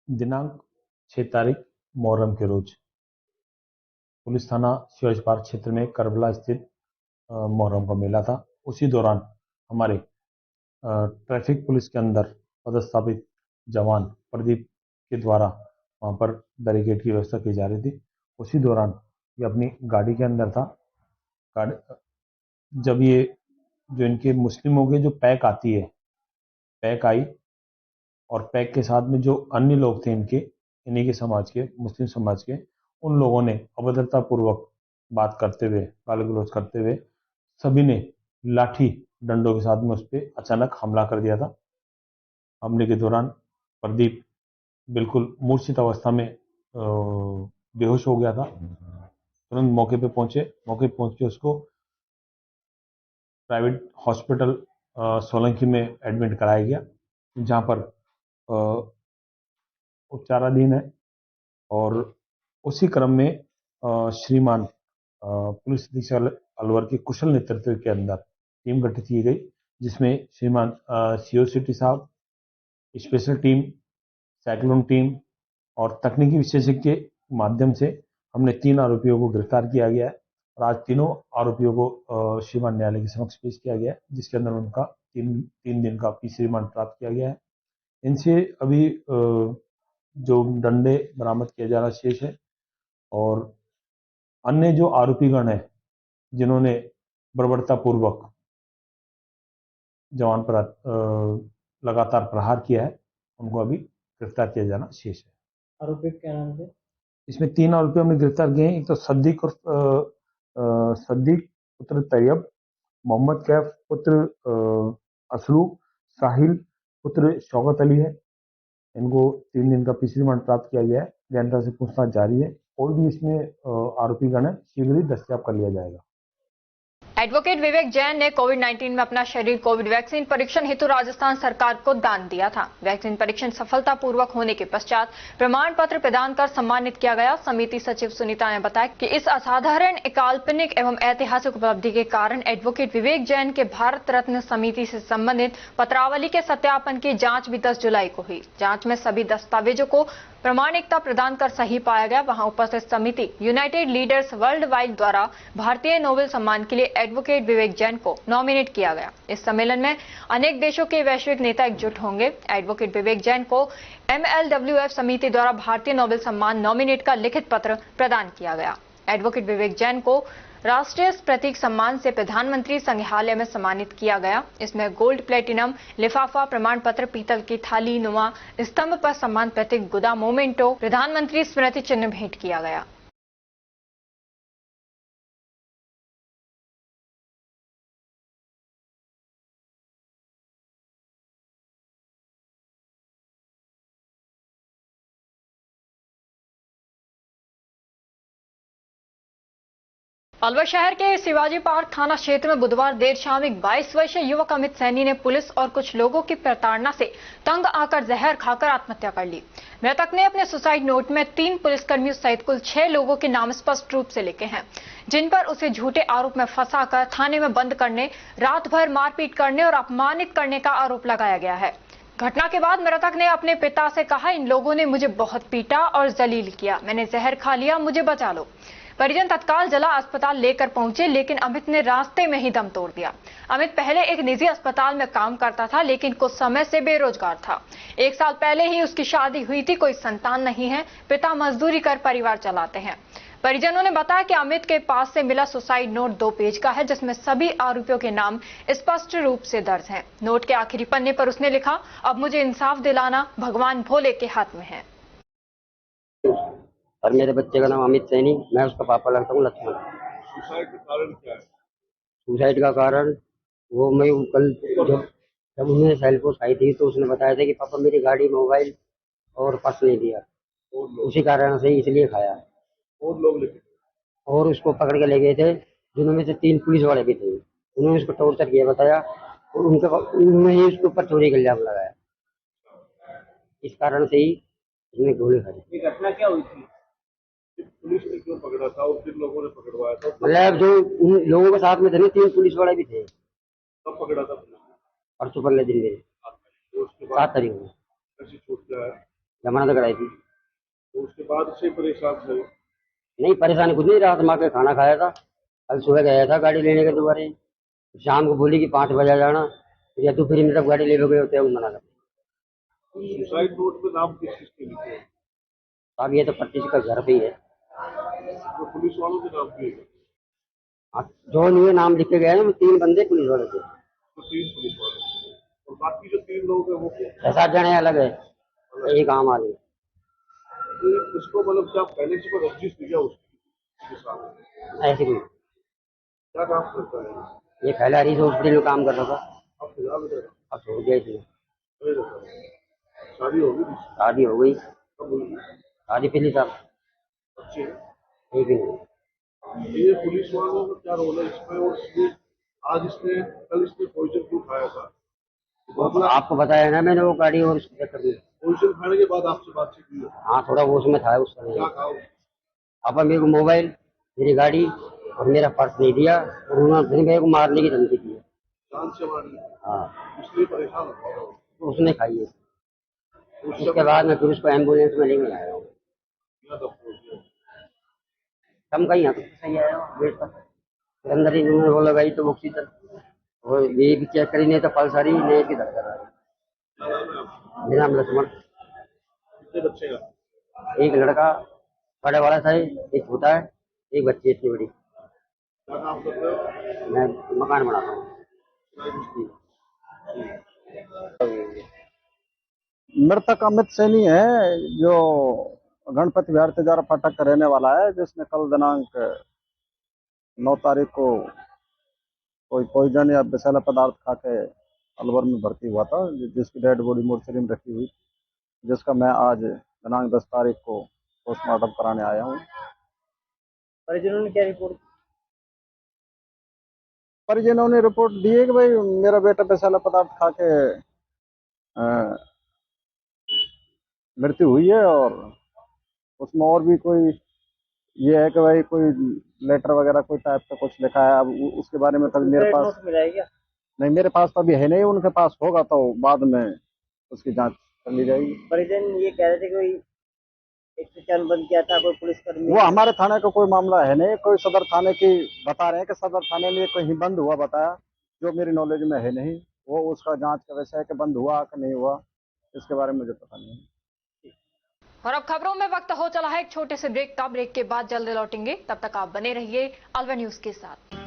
दिनांक 6 तारीख मुहर्रम के रोज पुलिस थाना शिवाजी पार्क क्षेत्र में करबला स्थित मुहर्रम का मेला था। उसी दौरान हमारे ट्रैफिक पुलिस के अंदर पदस्थापित जवान प्रदीप के द्वारा वहां पर बैरिकेड की व्यवस्था की जा रही थी। उसी दौरान ये अपनी गाड़ी के अंदर था। जब ये जो इनके मुस्लिमों के जो पैक आती है, पैक आई और पैक के साथ में जो अन्य लोग थे इन्हीं के समाज के, मुस्लिम समाज के, उन लोगों ने अभद्रता पूर्वक बात करते हुए, गाली गलौज करते हुए सभी ने लाठी डंडों के साथ में उस पर अचानक हमला कर दिया था। हमले के दौरान प्रदीप बिल्कुल मूर्छित अवस्था में बेहोश हो गया था। तुरंत मौके पे पहुंच के उसको प्राइवेट हॉस्पिटल सोलंकी में एडमिट कराया गया, जहां पर उपचाराधीन है। और उसी क्रम में श्रीमान पुलिस अधीक्षक अलवर के कुशल नेतृत्व के अंदर टीम गठित की गई, जिसमें श्रीमान सीओ सिटी साहब, स्पेशल टीम, साइक्लोन टीम और तकनीकी विशेषज्ञ के माध्यम से हमने 3 आरोपियों को गिरफ्तार किया गया है और आज तीनों आरोपियों को श्रीमान न्यायालय के समक्ष पेश किया गया है, जिसके अंदर उनका 3 दिन का पीसी रिमांड प्राप्त किया गया है। इनसे अभी जो डंडे बरामद किया जा रहा शेष है और अन्य जो आरोपीगण है जिन्होंने बर्बरता पूर्वक जवान पर लगातार प्रहार किया है, उनको अभी गिरफ्तार किया जाना शेष है। आरोपी क्या नाम थे? इसमें 3 आरोपी हमने गिरफ्तार किए हैं। एक तो सद्दीक और सद्दीक पुत्र तैयब, मोहम्मद कैफ पुत्र असलू, साहिल पुत्र शौकत अली है। इनको 3 दिन का पीसी रिमांड प्राप्त किया गया है। गहनता से पूछताछ जारी है और भी इसमें आरोपीगण है, शीघ्र ही दस्तयाब कर लिया जाएगा। एडवोकेट विवेक जैन ने कोविड-19 में अपना शरीर कोविड वैक्सीन परीक्षण हेतु राजस्थान सरकार को दान दिया था। वैक्सीन परीक्षण सफलतापूर्वक होने के पश्चात प्रमाण पत्र प्रदान कर सम्मानित किया गया। समिति सचिव सुनीता ने बताया कि इस असाधारण, काल्पनिक एवं ऐतिहासिक उपलब्धि के कारण एडवोकेट विवेक जैन के भारत रत्न समिति से संबंधित पत्रावली के सत्यापन की जांच भी 10 जुलाई को हुई। जांच में सभी दस्तावेजों को प्रामाणिकता प्रदान कर सही पाया गया। वहां उपस्थित समिति यूनाइटेड लीडर्स वर्ल्ड वाइड द्वारा भारतीय नोबेल सम्मान के लिए एडवोकेट विवेक जैन को नॉमिनेट किया गया। इस सम्मेलन में अनेक देशों के वैश्विक नेता एकजुट होंगे। एडवोकेट विवेक जैन को MLWF समिति द्वारा भारतीय नोबेल सम्मान नॉमिनेट का लिखित पत्र प्रदान किया गया। एडवोकेट विवेक जैन को राष्ट्रीय प्रतीक सम्मान से प्रधानमंत्री संग्रहालय में सम्मानित किया गया। इसमें गोल्ड प्लेटिनम लिफाफा, प्रमाण पत्र, पीतल की थाली नुमा स्तंभ पर सम्मान प्रतीक, गुदा मोमेंटो, प्रधानमंत्री स्मृति चिन्ह भेंट किया गया। अलवर शहर के शिवाजी पार्क थाना क्षेत्र में बुधवार देर शाम एक 22 वर्षीय युवक अमित सैनी ने पुलिस और कुछ लोगों की प्रताड़ना से तंग आकर जहर खाकर आत्महत्या कर ली। मृतक ने अपने सुसाइड नोट में 3 पुलिसकर्मियों सहित कुल 6 लोगों के नाम स्पष्ट रूप से लिखे हैं, जिन पर उसे झूठे आरोप में फंसाकर थाने में बंद करने, रात भर मारपीट करने और अपमानित करने का आरोप लगाया गया है। घटना के बाद मृतक ने अपने पिता से कहा, इन लोगों ने मुझे बहुत पीटा और जलील किया, मैंने जहर खा लिया, मुझे बचा लो। परिजन तत्काल जिला अस्पताल लेकर पहुंचे, लेकिन अमित ने रास्ते में ही दम तोड़ दिया। अमित पहले एक निजी अस्पताल में काम करता था, लेकिन कुछ समय से बेरोजगार था। 1 साल पहले ही उसकी शादी हुई थी, कोई संतान नहीं है, पिता मजदूरी कर परिवार चलाते हैं। परिजनों ने बताया कि अमित के पास से मिला सुसाइड नोट 2 पेज का है, जिसमें सभी आरोपियों के नाम स्पष्ट रूप से दर्ज हैं। नोट के आखिरी पन्ने पर उसने लिखा, अब मुझे इंसाफ दिलाना भगवान भोले के हाथ में है। और मेरे बच्चे का नाम अमित सैनी, मैं उसका पापा लगता हूँ लक्ष्मण। सुसाइड का कारण क्या है? सुसाइड का कारण वो मैं कल जब उन्हें सेल पोस्ट आई थी तो उसने बताया था कि पापा मेरी गाड़ी, मोबाइल और पर्स नहीं दिया, उसी कारण से इसलिए खाया। और लोग लेके और उसको पकड़ के ले गए थे, जिनमें से 3 पुलिस वाले भी थे। उन्होंने उसको टॉर्चर किया बताया, और उन्होंने ही उसके ऊपर चोरी का इल्जाम लगाया। इस कारण से ही उसने गोली खाई। ये घटना क्या हुई थी? पुलिस ने क्यों पकड़ा था और किन लोगों ने पकड़वाया था? मतलब जो उन लोगों के साथ में थे 3 पुलिस वाले भी थे। कब पकड़ा था पुलिस ने? परसों परले दिन में तो उसके 7 बाद तारीख को कैसी छूट गया है? जमानत कराई थी। तो उसके बाद से परेशान थे? नहीं, परेशानी कुछ नहीं, रात माँ के खाना खाया था, कल सुबह गया था गाड़ी लेने के दोबारे, शाम को बोली कि 5 बजे जाना, या तो फिर मतलब गाड़ी ले गए होते हैं, मना कर। सुसाइड नोट में नाम किस चीज के लिखे हैं? अब ये तो 25 का घर पे ही है। जो पुलिस वालों के नाम के हैं? हाँ, जो नहीं नाम लिखे गए हैं 3 बंदे पुलिस वाले थे। तो 3 पुलिस वाले, और बाकी जो 3 लोग हैं वो क्या? 6-7 जने अलग है, एक आम आदमी। इसको मतलब क्या पहले से कोई रजिस्टर दिया उसके साथ? ऐसे कोई क्या काम करता है? ये पहले हरीश हॉस्पिटल में काम करता था, अब फिलहाल उधर अब छोड़ दिया इसने। शादी होगी? शादी हो गई, कब हुई? शादी पिछली साल। बच्चे? एक ही नहीं। ये पुलिस वालों का क्या रोल है इसमें? और आज इसने, कल इसने पॉइजन क्यों खाया था? आपको बताया ना मैंने, वो गाड़ी और उसको चक्कर में। पॉइजन खाने के बाद आपसे बातचीत हुई? हाँ, थोड़ा वो उसमें था उसका। क्या कहा? पापा मेरे को मोबाइल, मेरी गाड़ी और मेरा पर्स नहीं दिया, और उन्होंने फिर मेरे को मारने की धमकी दी। जान से मारनी? हाँ, इसलिए परेशान होता है। तो उसने खाई है। उसके बाद मैं फिर उसको एम्बुलेंस में लेके आया हूँ। कम का ही यहाँ सही आया गेट पर, फिर अंदर ही उन्होंने वो लगाई तो ऑक्सीजन, और ये भी चेक करी नहीं तो पल्स आ रही नहीं की धक्का रहा। मेरा नाम लक्ष्मण। कितने बच्चे का? एक लड़का बड़े वाला था, एक छोटा है, एक बच्ची इतनी बड़ी। क्या काम करते हो? मैं मकान बनाता हूँ। मृतक अमित सैनी है, जो गणपति विहार तेजारा फाटक का रहने वाला है, जिसने कल दिनांक 9 तारीख को कोई पॉइजन या विषैला पदार्थ खा के अलवर में भर्ती हुआ था, जिसकी डेड बॉडी मोर्चरी में रखी हुई, जिसका मैं आज दिनांक 10 तारीख को पोस्टमार्टम कराने आया हूँ। परिजनों ने क्या रिपोर्ट? परिजनों ने रिपोर्ट दी है कि भाई मेरा बेटा विषैला पदार्थ खा के मृत्यु हुई है, और उसमें और भी कोई ये है कि भाई कोई लेटर वगैरह कोई टाइप का कुछ लिखा है। अब उसके बारे में कभी मेरे पास नहीं, मेरे पास तो अभी है नहीं, उनके पास होगा तो बाद में उसकी जांच कर ली जाएगी। परिजन ये कह रहे थे कोई एक बंद किया था कोई पुलिसकर्मी, वो हमारे थाने का कोई मामला है नहीं, कोई सदर थाने की बता रहे हैं कि सदर थाने में कहीं बंद हुआ बताया, जो मेरी नॉलेज में है नहीं। वो उसका जांच का विषय है कि बंद हुआ कि नहीं हुआ, इसके बारे में मुझे पता नहीं है। और अब खबरों में वक्त हो चला है एक छोटे से ब्रेक का। ब्रेक के बाद जल्द लौटेंगे, तब तक आप बने रहिए अलवर न्यूज के साथ।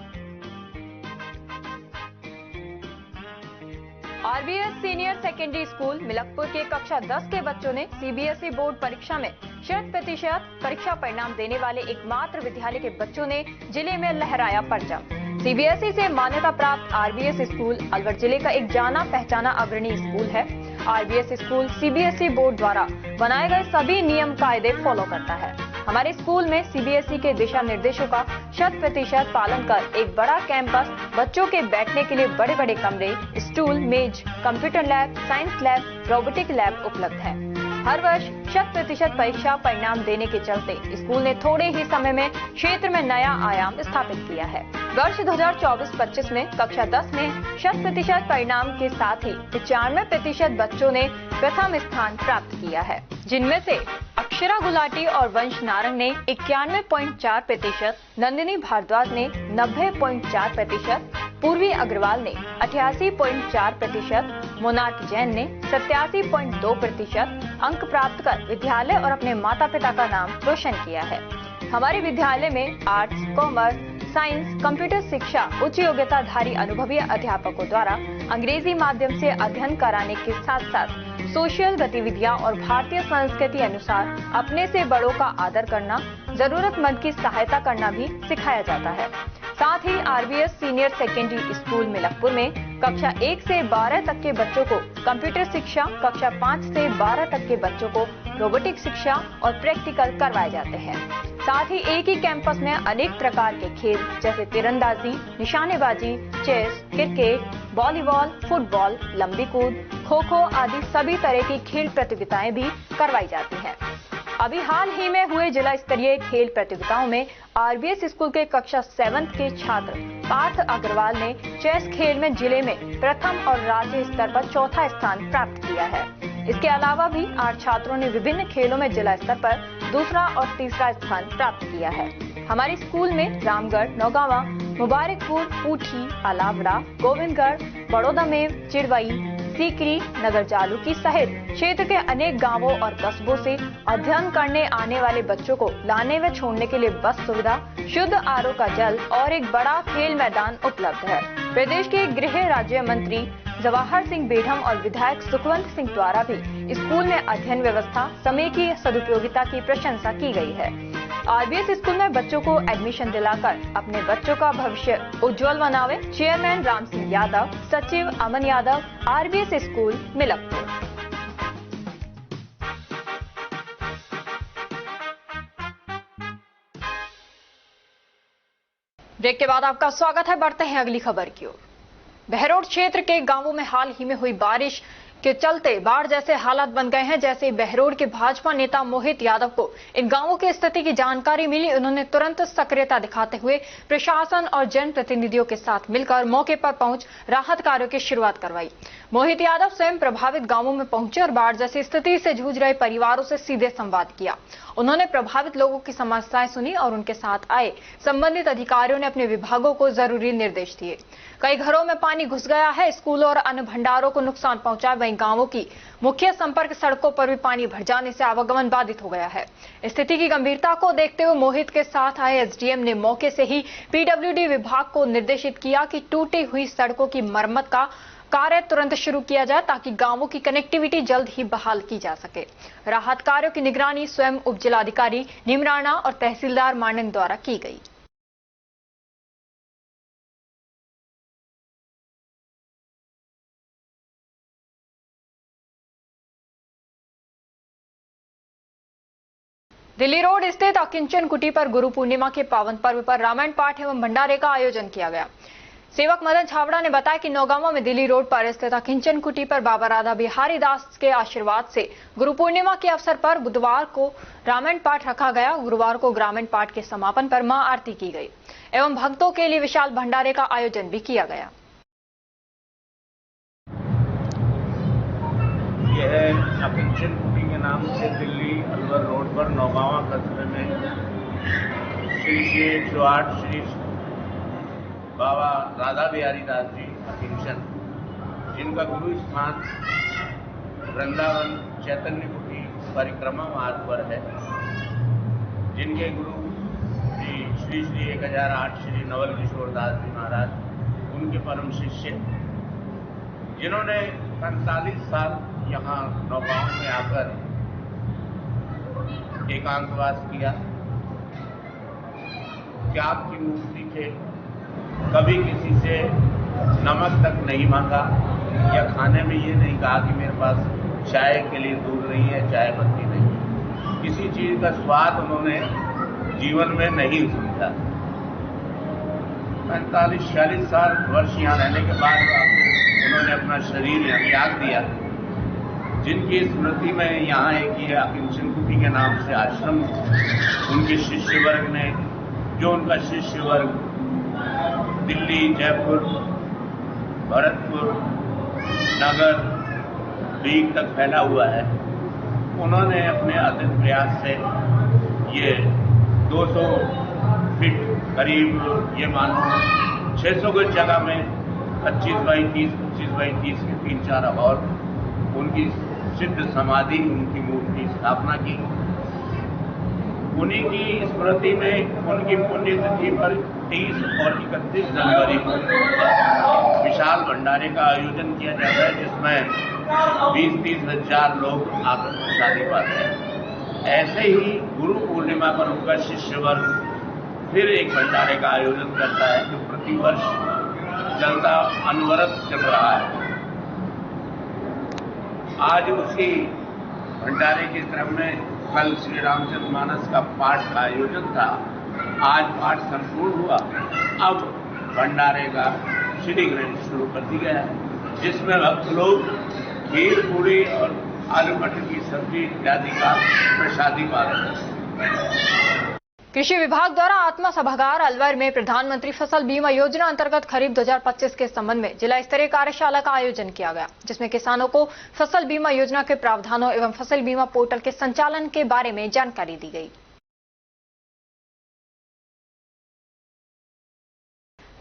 RBS senior secondary school Milakpur के कक्षा 10 के बच्चों ने सीबीएसई बोर्ड परीक्षा में 100% परीक्षा परिणाम देने वाले एकमात्र विद्यालय के बच्चों ने जिले में लहराया परचम। सीबीएसई से मान्यता प्राप्त आरबीएस स्कूल अलवर जिले का एक जाना पहचाना अग्रणी स्कूल है। आरबीएस स्कूल सीबीएसई बोर्ड द्वारा बनाए गए सभी नियम कायदे फॉलो करता है। हमारे स्कूल में सीबीएसई के दिशा निर्देशों का 100% पालन कर एक बड़ा कैंपस, बच्चों के बैठने के लिए बड़े बड़े कमरे, स्टूल, मेज, computer lab, science lab, robotic lab उपलब्ध है। हर वर्ष 100% परीक्षा परिणाम देने के चलते स्कूल ने थोड़े ही समय में क्षेत्र में नया आयाम स्थापित किया है। वर्ष 2024-25 में कक्षा 10 में 100% परिणाम के साथ ही 95% बच्चों ने प्रथम स्थान प्राप्त किया है, जिनमें से अक्षरा गुलाटी और वंश नारंग ने 91.4%, नंदिनी भारद्वाज ने 90.4%, पूर्वी अग्रवाल ने 88.4%, मोनार्क जैन ने 87.2% अंक प्राप्त कर विद्यालय और अपने माता पिता का नाम रोशन किया है। हमारे विद्यालय में आर्ट्स, कॉमर्स, साइंस, कंप्यूटर शिक्षा उच्च योग्यताधारी अनुभवी अध्यापकों द्वारा अंग्रेजी माध्यम से अध्ययन कराने के साथ साथ सोशल गतिविधियां और भारतीय संस्कृति अनुसार अपने से बड़ों का आदर करना, जरूरतमंद की सहायता करना भी सिखाया जाता है। साथ ही RBS senior secondary school Milakpur में कक्षा 1 से 12 तक के बच्चों को कंप्यूटर शिक्षा, कक्षा 5 से 12 तक के बच्चों को रोबोटिक शिक्षा और प्रैक्टिकल करवाए जाते हैं। साथ ही एक ही कैंपस में अनेक प्रकार के खेल जैसे तीरंदाजी, निशानेबाजी, चेस, क्रिकेट, वॉलीबॉल, फुटबॉल, लंबी कूद, खो खो आदि सभी तरह की खेल प्रतियोगिताएं भी करवाई जाती हैं। अभी हाल ही में हुए जिला स्तरीय खेल प्रतियोगिताओं में आरबीएस स्कूल के कक्षा 7 के छात्र पार्थ अग्रवाल ने चेस खेल में जिले में प्रथम और राज्य स्तर पर चौथा स्थान प्राप्त किया है। इसके अलावा भी 8 छात्रों ने विभिन्न खेलों में जिला स्तर पर दूसरा और तीसरा स्थान प्राप्त किया है। हमारे स्कूल में रामगढ़, नौगावा, मुबारकपुर, पूठी, अलावड़ा, गोविंदगढ़, बड़ौदा में चिड़वई, सीकरी, नगर जालूकी सहित क्षेत्र के अनेक गांवों और कस्बों से अध्ययन करने आने वाले बच्चों को लाने व छोड़ने के लिए बस सुविधा, शुद्ध आरओ का जल और एक बड़ा खेल मैदान उपलब्ध है। प्रदेश के गृह राज्य मंत्री जवाहर सिंह बेढम और विधायक सुखवंत सिंह द्वारा भी स्कूल में अध्ययन व्यवस्था, समय की सदुपयोगिता की प्रशंसा की गई है। आरबीएस स्कूल में बच्चों को एडमिशन दिलाकर अपने बच्चों का भविष्य उज्जवल बनावे। चेयरमैन राम सिंह यादव, सचिव Aman Yadav, RBS school Milakpur. Break के बाद आपका स्वागत है। बढ़ते हैं अगली खबर की ओर। बहरोड क्षेत्र के गांवों में हाल ही में हुई बारिश के चलते बाढ़ जैसे हालात बन गए हैं। जैसे बहरोड के भाजपा नेता मोहित यादव को इन गांवों की स्थिति की जानकारी मिली, उन्होंने तुरंत सक्रियता दिखाते हुए प्रशासन और जनप्रतिनिधियों के साथ मिलकर मौके पर पहुंच राहत कार्यों की शुरुआत करवाई। मोहित यादव स्वयं प्रभावित गांवों में पहुंचे और बाढ़ जैसी स्थिति से जूझ रहे परिवारों से सीधे संवाद किया। उन्होंने प्रभावित लोगों की समस्याएं सुनी और उनके साथ आए संबंधित अधिकारियों ने अपने विभागों को जरूरी निर्देश दिए। कई घरों में पानी घुस गया है, स्कूलों और अन्य भंडारों को नुकसान पहुंचा। वहीं गांवों की मुख्य संपर्क सड़कों पर भी पानी भर जाने से आवागमन बाधित हो गया है। स्थिति की गंभीरता को देखते हुए मोहित के साथ आए एसडीएम ने मौके से ही पीडब्ल्यूडी विभाग को निर्देशित किया कि टूटी हुई सड़कों की मरम्मत का कार्य तुरंत शुरू किया जाए ताकि गांवों की कनेक्टिविटी जल्द ही बहाल की जा सके। राहत कार्यों की निगरानी स्वयं उप जिलाधिकारी नीमराणा और तहसीलदार मांडन द्वारा की गई। दिल्ली रोड स्थित अकिंचन कुटी पर गुरु पूर्णिमा के पावन पर्व पर रामायण पाठ एवं भंडारे का आयोजन किया गया। सेवक मदन छाबड़ा ने बताया कि नौगांवा में दिल्ली रोड पर स्थित अकिंचन कुटी पर बाबा राधा बिहारी दास के आशीर्वाद से गुरु पूर्णिमा के अवसर पर बुधवार को रामायण पाठ रखा गया। गुरुवार को ग्रामीण पाठ के समापन पर मां आरती की गई एवं भक्तों के लिए विशाल भंडारे का आयोजन भी किया गया। यह अकिंचन कुटी के नाम से दिल्ली अलवर रोड पर नौगांवा कस्बे में श्री 108 श्री बाबा राधा बिहारी दास जी अकिंचन, जिनका गुरु स्थान वृंदावन चैतन्य कुटी परिक्रमा मार्ग पर है, जिनके गुरु श्री 1008 श्री नवल किशोर दास जी महाराज, उनके परम शिष्य, जिन्होंने 45 साल यहाँ नौगांव में आकर एकांतवास किया, त्याग की मूर्ति थे, कभी किसी से नमक तक नहीं मांगा या खाने में ये नहीं कहा कि मेरे पास चाय के लिए दूध नहीं है, चाय पत्ती नहीं। किसी चीज का स्वाद उन्होंने जीवन में नहीं समझा। 45-46 वर्ष यहाँ रहने के बाद उन्होंने अपना शरीर यहाँ त्याग दिया। जिनकी स्मृति में यहाँ एक ये अकिंचन कुटी के नाम से आश्रम, उनके शिष्य वर्ग ने, जो उनका शिष्य वर्ग दिल्ली, जयपुर, भरतपुर, नगर, लीग तक फैला हुआ है, उन्होंने अपने अथक प्रयास से ये 200 फीट करीब, ये मानो 600 गज जगह में 25 बाई 30, 25 बाई 30 के 3-4 और उनकी सिद्ध समाधि, उनकी मूर्ति की स्थापना की। उन्हीं की स्मृति में उनकी पुण्यतिथि पर 30 और 31 जनवरी को विशाल भंडारे का आयोजन किया जाता है, जिसमें 20-30 हजार लोग आकर प्रसादी पाते हैं। ऐसे ही गुरु पूर्णिमा पर उनका शिष्य वर्ग फिर एक भंडारे का आयोजन करता है, जो प्रतिवर्ष चलता अनवरत चल रहा है। आज उसी भंडारे के क्रम में कल श्री रामचरितमानस का पाठ का आयोजन था। आज पाठ संपूर्ण हुआ। अब भंडारे का श्री ग्रहण शुरू कर दिया गया है, जिसमें भक्त लोग खीर, पूरी और आलू मटर की सब्जी इत्यादि का प्रसादी पा रहे हैं। कृषि विभाग द्वारा आत्मा सभागार अलवर में प्रधानमंत्री फसल बीमा योजना अंतर्गत खरीफ 2025 के संबंध में जिला स्तरीय कार्यशाला का आयोजन किया गया, जिसमें किसानों को फसल बीमा योजना के प्रावधानों एवं फसल बीमा पोर्टल के संचालन के बारे में जानकारी दी गई।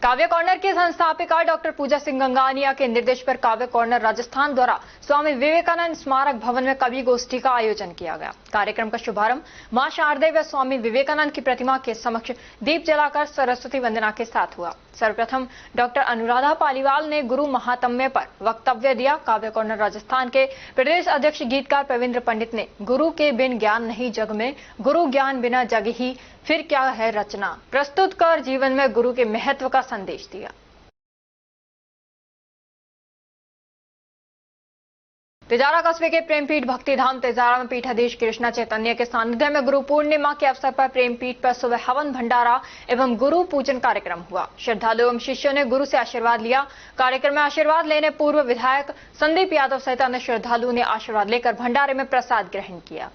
काव्य कॉर्नर की संस्थापिका डॉक्टर पूजा सिंह गंगानिया के निर्देश पर काव्य कॉर्नर राजस्थान द्वारा स्वामी विवेकानंद स्मारक भवन में कवि गोष्ठी का आयोजन किया गया। कार्यक्रम का शुभारंभ मां शारदे व स्वामी विवेकानंद की प्रतिमा के समक्ष दीप जलाकर सरस्वती वंदना के साथ हुआ। सर्वप्रथम डॉक्टर अनुराधा पालीवाल ने गुरु महात्म्य पर वक्तव्य दिया। काव्य कॉर्नर राजस्थान के प्रदेश अध्यक्ष गीतकार प्रवीन्द्र पंडित ने गुरु के बिन ज्ञान नहीं जग में, गुरु ज्ञान बिना जग ही फिर क्या है रचना प्रस्तुत कर जीवन में गुरु के महत्व का संदेश दिया। तेजारा कस्बे के प्रेमपीठ भक्तिधाम तेजारा में पीठाधीश कृष्णा चैतन्य के सानिध्य में गुरु पूर्णिमा के अवसर पर प्रेमपीठ पर सुबह हवन भंडारा एवं गुरु पूजन कार्यक्रम हुआ। श्रद्धालु एवं शिष्यों ने गुरु से आशीर्वाद लिया। कार्यक्रम में आशीर्वाद लेने पूर्व विधायक संदीप यादव सहित अन्य श्रद्धालुओं ने आशीर्वाद लेकर भंडारे में प्रसाद ग्रहण किया।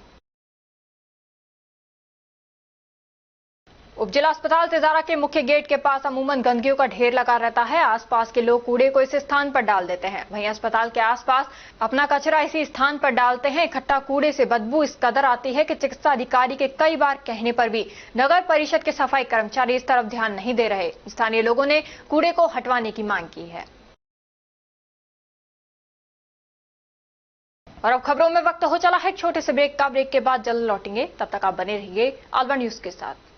उपजिला अस्पताल तेजारा के मुख्य गेट के पास अमूमन गंदगियों का ढेर लगा रहता है। आसपास के लोग कूड़े को इस स्थान पर डाल देते हैं। वहीं अस्पताल के आसपास अपना कचरा इसी स्थान पर डालते हैं। इकट्ठा कूड़े से बदबू इस कदर आती है कि चिकित्सा अधिकारी के कई बार कहने पर भी नगर परिषद के सफाई कर्मचारी इस तरफ ध्यान नहीं दे रहे। स्थानीय लोगों ने कूड़े को हटवाने की मांग की है। और अब खबरों में वक्त हो चला है छोटे से ब्रेक का। ब्रेक के बाद जल्द लौटेंगे, तब तक आप बने रहिए अलवर न्यूज के साथ।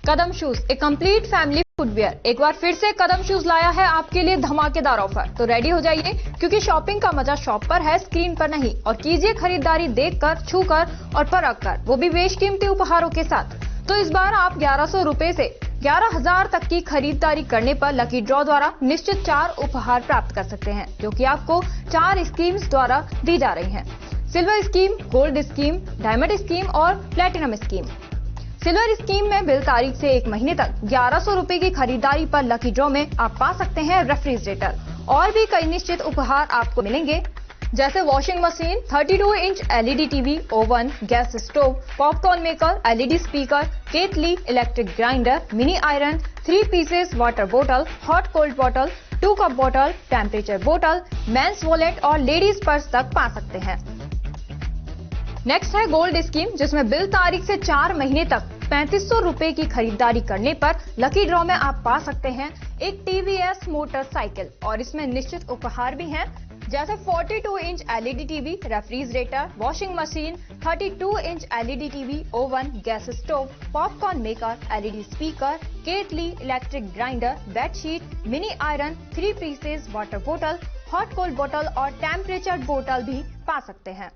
कदम शूज, एक कंप्लीट फैमिली फुटवियर, एक बार फिर से कदम शूज लाया है आपके लिए धमाकेदार ऑफर। तो रेडी हो जाइए, क्योंकि शॉपिंग का मजा शॉप पर है, स्क्रीन पर नहीं। और कीजिए खरीदारी देखकर, छूकर और परख कर, वो भी बेशकीमती उपहारों के साथ। तो इस बार आप 1100 रुपए से 11,000 तक की खरीदारी करने पर लकी ड्रॉ द्वारा निश्चित 4 उपहार प्राप्त कर सकते हैं, जो कि आपको 4 स्कीम्स द्वारा दी जा रही हैं। Silver scheme, gold scheme, diamond scheme और प्लेटिनम स्कीम। सिल्वर स्कीम में बिल तारीख से 1 महीने तक 1100 रुपए की खरीदारी पर लकी ड्रॉ में आप पा सकते हैं रेफ्रिजरेटर और भी कई निश्चित उपहार आपको मिलेंगे, जैसे washing machine, 32 inch LED TV, oven, gas stove, popcorn maker, LED speaker, केतली, electric grinder, mini iron, 3 pieces water बोतल, हॉट कोल्ड बोतल, 2 कप बोतल, टेम्परेचर बोतल, मेंस वॉलेट और लेडीज पर्स तक पा सकते हैं। नेक्स्ट है गोल्ड स्कीम, जिसमें बिल तारीख से 4 महीने तक 3500 रुपए की खरीदारी करने पर लकी ड्रॉ में आप पा सकते हैं एक TVS मोटरसाइकिल। और इसमें निश्चित उपहार भी हैं, जैसे 42 inch LED TV, refrigerator, washing machine, 32 inch LED TV, oven, gas stove, popcorn maker, LED speaker, केटली, electric grinder, bedsheet, mini iron, 3 pieces water बोतल, हॉट कोल्ड बोतल और टेम्परेचर बोतल भी पा सकते हैं।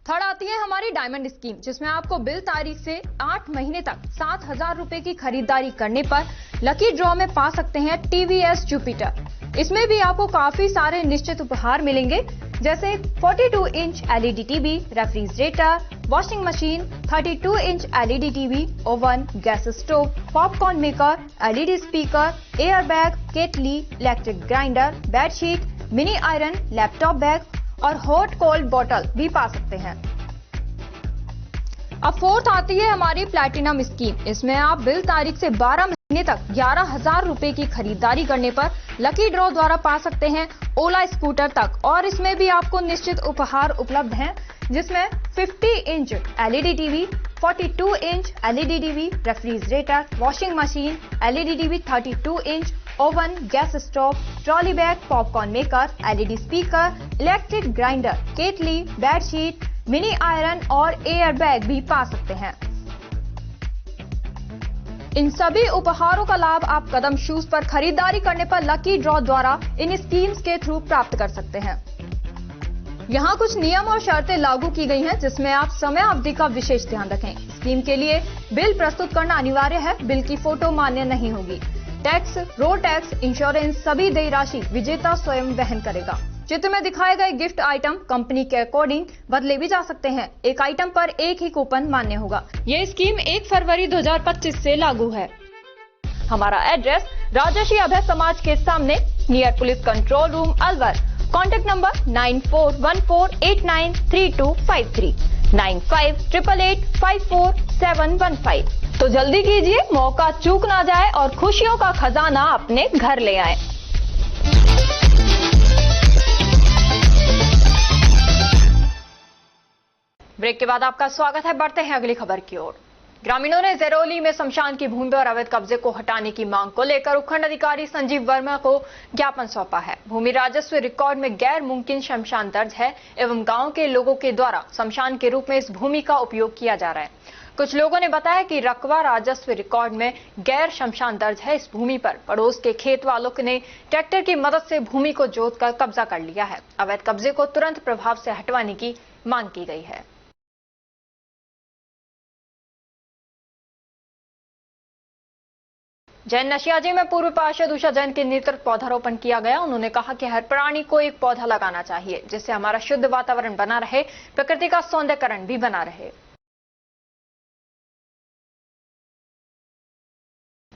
थर्ड आती है हमारी डायमंड स्कीम, जिसमें आपको बिल तारीख से 8 महीने तक 7,000 रुपए की खरीदारी करने पर लकी ड्रॉ में पा सकते हैं TVS जुपिटर। इसमें भी आपको काफी सारे निश्चित उपहार मिलेंगे, जैसे 42 inch LED TV, refrigerator, washing machine, 32 inch LED TV, oven, gas stove, popcorn maker, LED speaker, air bag, केटली, electric grinder, bedsheet, mini iron, laptop bag और हॉट कोल्ड बॉटल भी पा सकते हैं। अब फोर्थ आती है हमारी प्लैटिनम स्कीम। इसमें आप बिल तारीख से 12 महीने तक 11,000 रुपए की खरीदारी करने पर लकी ड्रॉ द्वारा पा सकते हैं ओला स्कूटर तक। और इसमें भी आपको निश्चित उपहार उपलब्ध हैं, जिसमें 50 inch LED TV, 42 inch LED TV, refrigerator, washing machine, LED TV, 32 inch, oven, gas stove, trolley bag, popcorn maker, LED speaker, electric grinder, केटली, बेडशीट, मिनी आयरन और एयर बैग भी पा सकते हैं। इन सभी उपहारों का लाभ आप कदम शूज पर खरीदारी करने पर लकी ड्रॉ द्वारा इन स्कीम्स के थ्रू प्राप्त कर सकते हैं। यहाँ कुछ नियम और शर्तें लागू की गई हैं, जिसमें आप समय अवधि का विशेष ध्यान रखें। स्कीम के लिए बिल प्रस्तुत करना अनिवार्य है। बिल की फोटो मान्य नहीं होगी। टैक्स, रोड टैक्स, इंश्योरेंस सभी देय राशि विजेता स्वयं वहन करेगा। चित्र में दिखाए गए गिफ्ट आइटम कंपनी के अकॉर्डिंग बदले भी जा सकते हैं। एक आइटम पर एक ही कूपन मान्य होगा। ये स्कीम 1 फरवरी 2025 से लागू है। हमारा एड्रेस राजर्षि अभय समाज के सामने, near police control room, Alwar. Contact number 9414893253, 9588854715। तो जल्दी कीजिए, मौका चूक ना जाए और खुशियों का खजाना अपने घर ले आए। ब्रेक के बाद आपका स्वागत है। बढ़ते हैं अगली खबर की ओर। ग्रामीणों ने जरौली में शमशान की भूमि पर अवैध कब्जे को हटाने की मांग को लेकर उपखंड अधिकारी संजीव वर्मा को ज्ञापन सौंपा है। भूमि राजस्व रिकॉर्ड में गैर मुमकिन शमशान दर्ज है एवं गांव के लोगों के द्वारा शमशान के रूप में इस भूमि का उपयोग किया जा रहा है। कुछ लोगों ने बताया कि रकबा राजस्व रिकॉर्ड में गैर शमशान दर्ज है। इस भूमि पर पड़ोस के खेत वालों ने ट्रैक्टर की मदद से भूमि को जोतकर कब्जा कर लिया है। अवैध कब्जे को तुरंत प्रभाव से हटवाने की मांग की गई है। जैन नशियाजी में पूर्व पार्षद उषा जैन के नेतृत्व पौधारोपण किया गया। उन्होंने कहा कि हर प्राणी को एक पौधा लगाना चाहिए, जिससे हमारा शुद्ध वातावरण बना रहे, प्रकृति का सौंदर्यकरण भी बना रहे।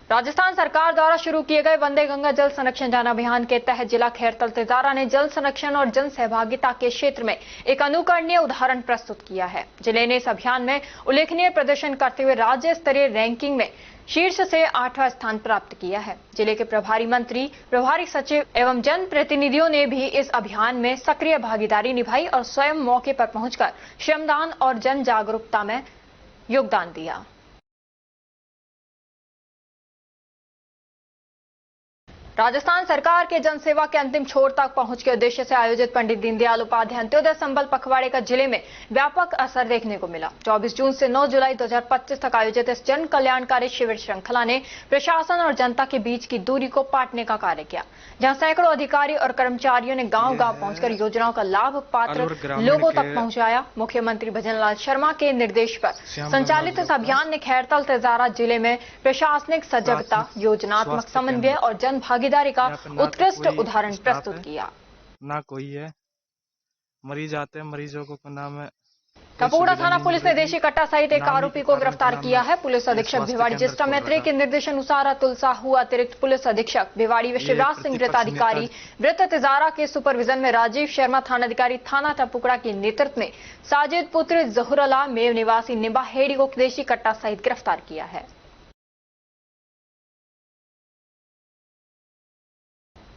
राजस्थान सरकार द्वारा शुरू किए गए वंदे गंगा जल संरक्षण जन अभियान के तहत जिला खैरतल तिजारा ने जल संरक्षण और जन सहभागिता के क्षेत्र में एक अनुकरणीय उदाहरण प्रस्तुत किया है। जिले ने इस अभियान में उल्लेखनीय प्रदर्शन करते हुए राज्य स्तरीय रैंकिंग में शीर्ष से 8वां स्थान प्राप्त किया है। जिले के प्रभारी मंत्री, प्रभारी सचिव एवं जन प्रतिनिधियों ने भी इस अभियान में सक्रिय भागीदारी निभाई और स्वयं मौके पर पहुंचकर श्रमदान और जन जागरूकता में योगदान दिया। राजस्थान सरकार के जनसेवा के अंतिम छोर तक पहुंच के उद्देश्य से आयोजित पंडित दीनदयाल उपाध्याय अंत्योदय संबल पखवाड़े का जिले में व्यापक असर देखने को मिला। 24 जून से 9 जुलाई 2025 तक आयोजित इस जन कल्याणकारी शिविर श्रृंखला ने प्रशासन और जनता के बीच की दूरी को पाटने का कार्य किया, जहां सैकड़ों अधिकारी और कर्मचारियों ने गांव-गांव पहुंचकर योजनाओं का लाभ पात्र लोगों तक पहुंचाया। मुख्यमंत्री भजनलाल शर्मा के निर्देश पर संचालित इस अभियान ने खैरतल तिजारा जिले में प्रशासनिक सजगता, योजनात्मक समन्वय और जन भागीदारी का उत्कृष्ट उदाहरण प्रस्तुत किया। ना कोई है, मरीज आते हैं, मरीजों को नाम है। कपूड़ा थाना पुलिस ने देशी कट्टा सहित एक आरोपी को गिरफ्तार किया है। पुलिस अधीक्षक भिवाड़ी ज्येष्ठा मैत्री के निर्देशानुसार अतुल साहू, अतिरिक्त पुलिस अधीक्षक भिवाड़ी व शिवराज सिंह वृत्ताधिकारी वृत्त तिजारा के सुपरविजन में राजीव शर्मा थानाधिकारी थाना टपुकड़ा के नेतृत्व में साजिद पुत्र जहुरला मेव निवासी निबा हेड़ी को देशी कट्टा सहित गिरफ्तार किया है।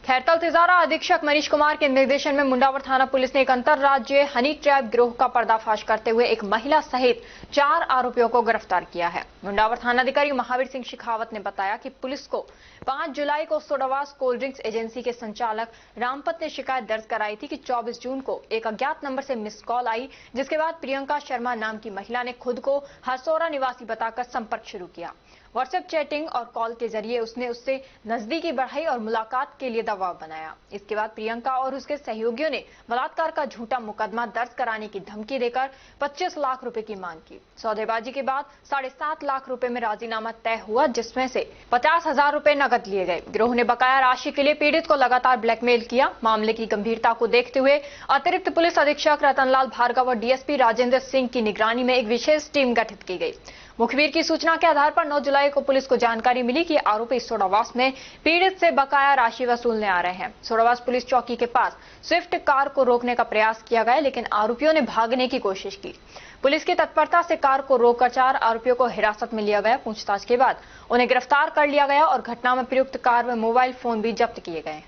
खैरतल तिजारा अधीक्षक मनीष कुमार के निर्देशन में मुंडावर थाना पुलिस ने एक अंतरराज्यीय हनी ट्रैप गिरोह का पर्दाफाश करते हुए एक महिला सहित 4 आरोपियों को गिरफ्तार किया है। मुंडावर थानाधिकारी महावीर सिंह शेखावत ने बताया कि पुलिस को 5 जुलाई को सोडावास कोल्ड ड्रिंक्स एजेंसी के संचालक रामपत ने शिकायत दर्ज कराई थी कि 24 जून को एक अज्ञात नंबर से मिस कॉल आई, जिसके बाद प्रियंका शर्मा नाम की महिला ने खुद को हरसौरा निवासी बताकर संपर्क शुरू किया। व्हाट्सएप चैटिंग और कॉल के जरिए उसने उससे नजदीकी बढ़ाई और मुलाकात के लिए दबाव बनाया। इसके बाद प्रियंका और उसके सहयोगियों ने बलात्कार का झूठा मुकदमा दर्ज कराने की धमकी देकर 25 लाख रुपए की मांग की। सौदेबाजी के बाद 7.5 लाख रुपए में राजीनामा तय हुआ, जिसमें से 50,000 रुपए नकद लिए गए। गिरोह ने बकाया राशि के लिए पीड़ित को लगातार ब्लैकमेल किया। मामले की गंभीरता को देखते हुए अतिरिक्त पुलिस अधीक्षक रतनलाल भार्गव और डीएसपी राजेंद्र सिंह की निगरानी में एक विशेष टीम गठित की गई। मुखबिर की सूचना के आधार पर 9 जुलाई को पुलिस को जानकारी मिली कि आरोपी सोडावास में पीड़ित से बकाया राशि वसूलने आ रहे हैं। सोडावास पुलिस चौकी के पास स्विफ्ट कार को रोकने का प्रयास किया गया, लेकिन आरोपियों ने भागने की कोशिश की। पुलिस की तत्परता से कार को रोककर 4 आरोपियों को हिरासत में लिया गया। पूछताछ के बाद उन्हें गिरफ्तार कर लिया गया और घटना में प्रयुक्त कार में मोबाइल फोन भी जब्त किए गए।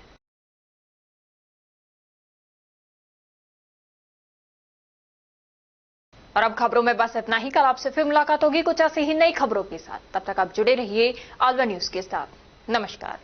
और अब खबरों में बस इतना ही। कल आपसे फिर मुलाकात होगी कुछ ऐसी ही नई खबरों के साथ। तब तक आप जुड़े रहिए अलवर न्यूज के साथ। नमस्कार।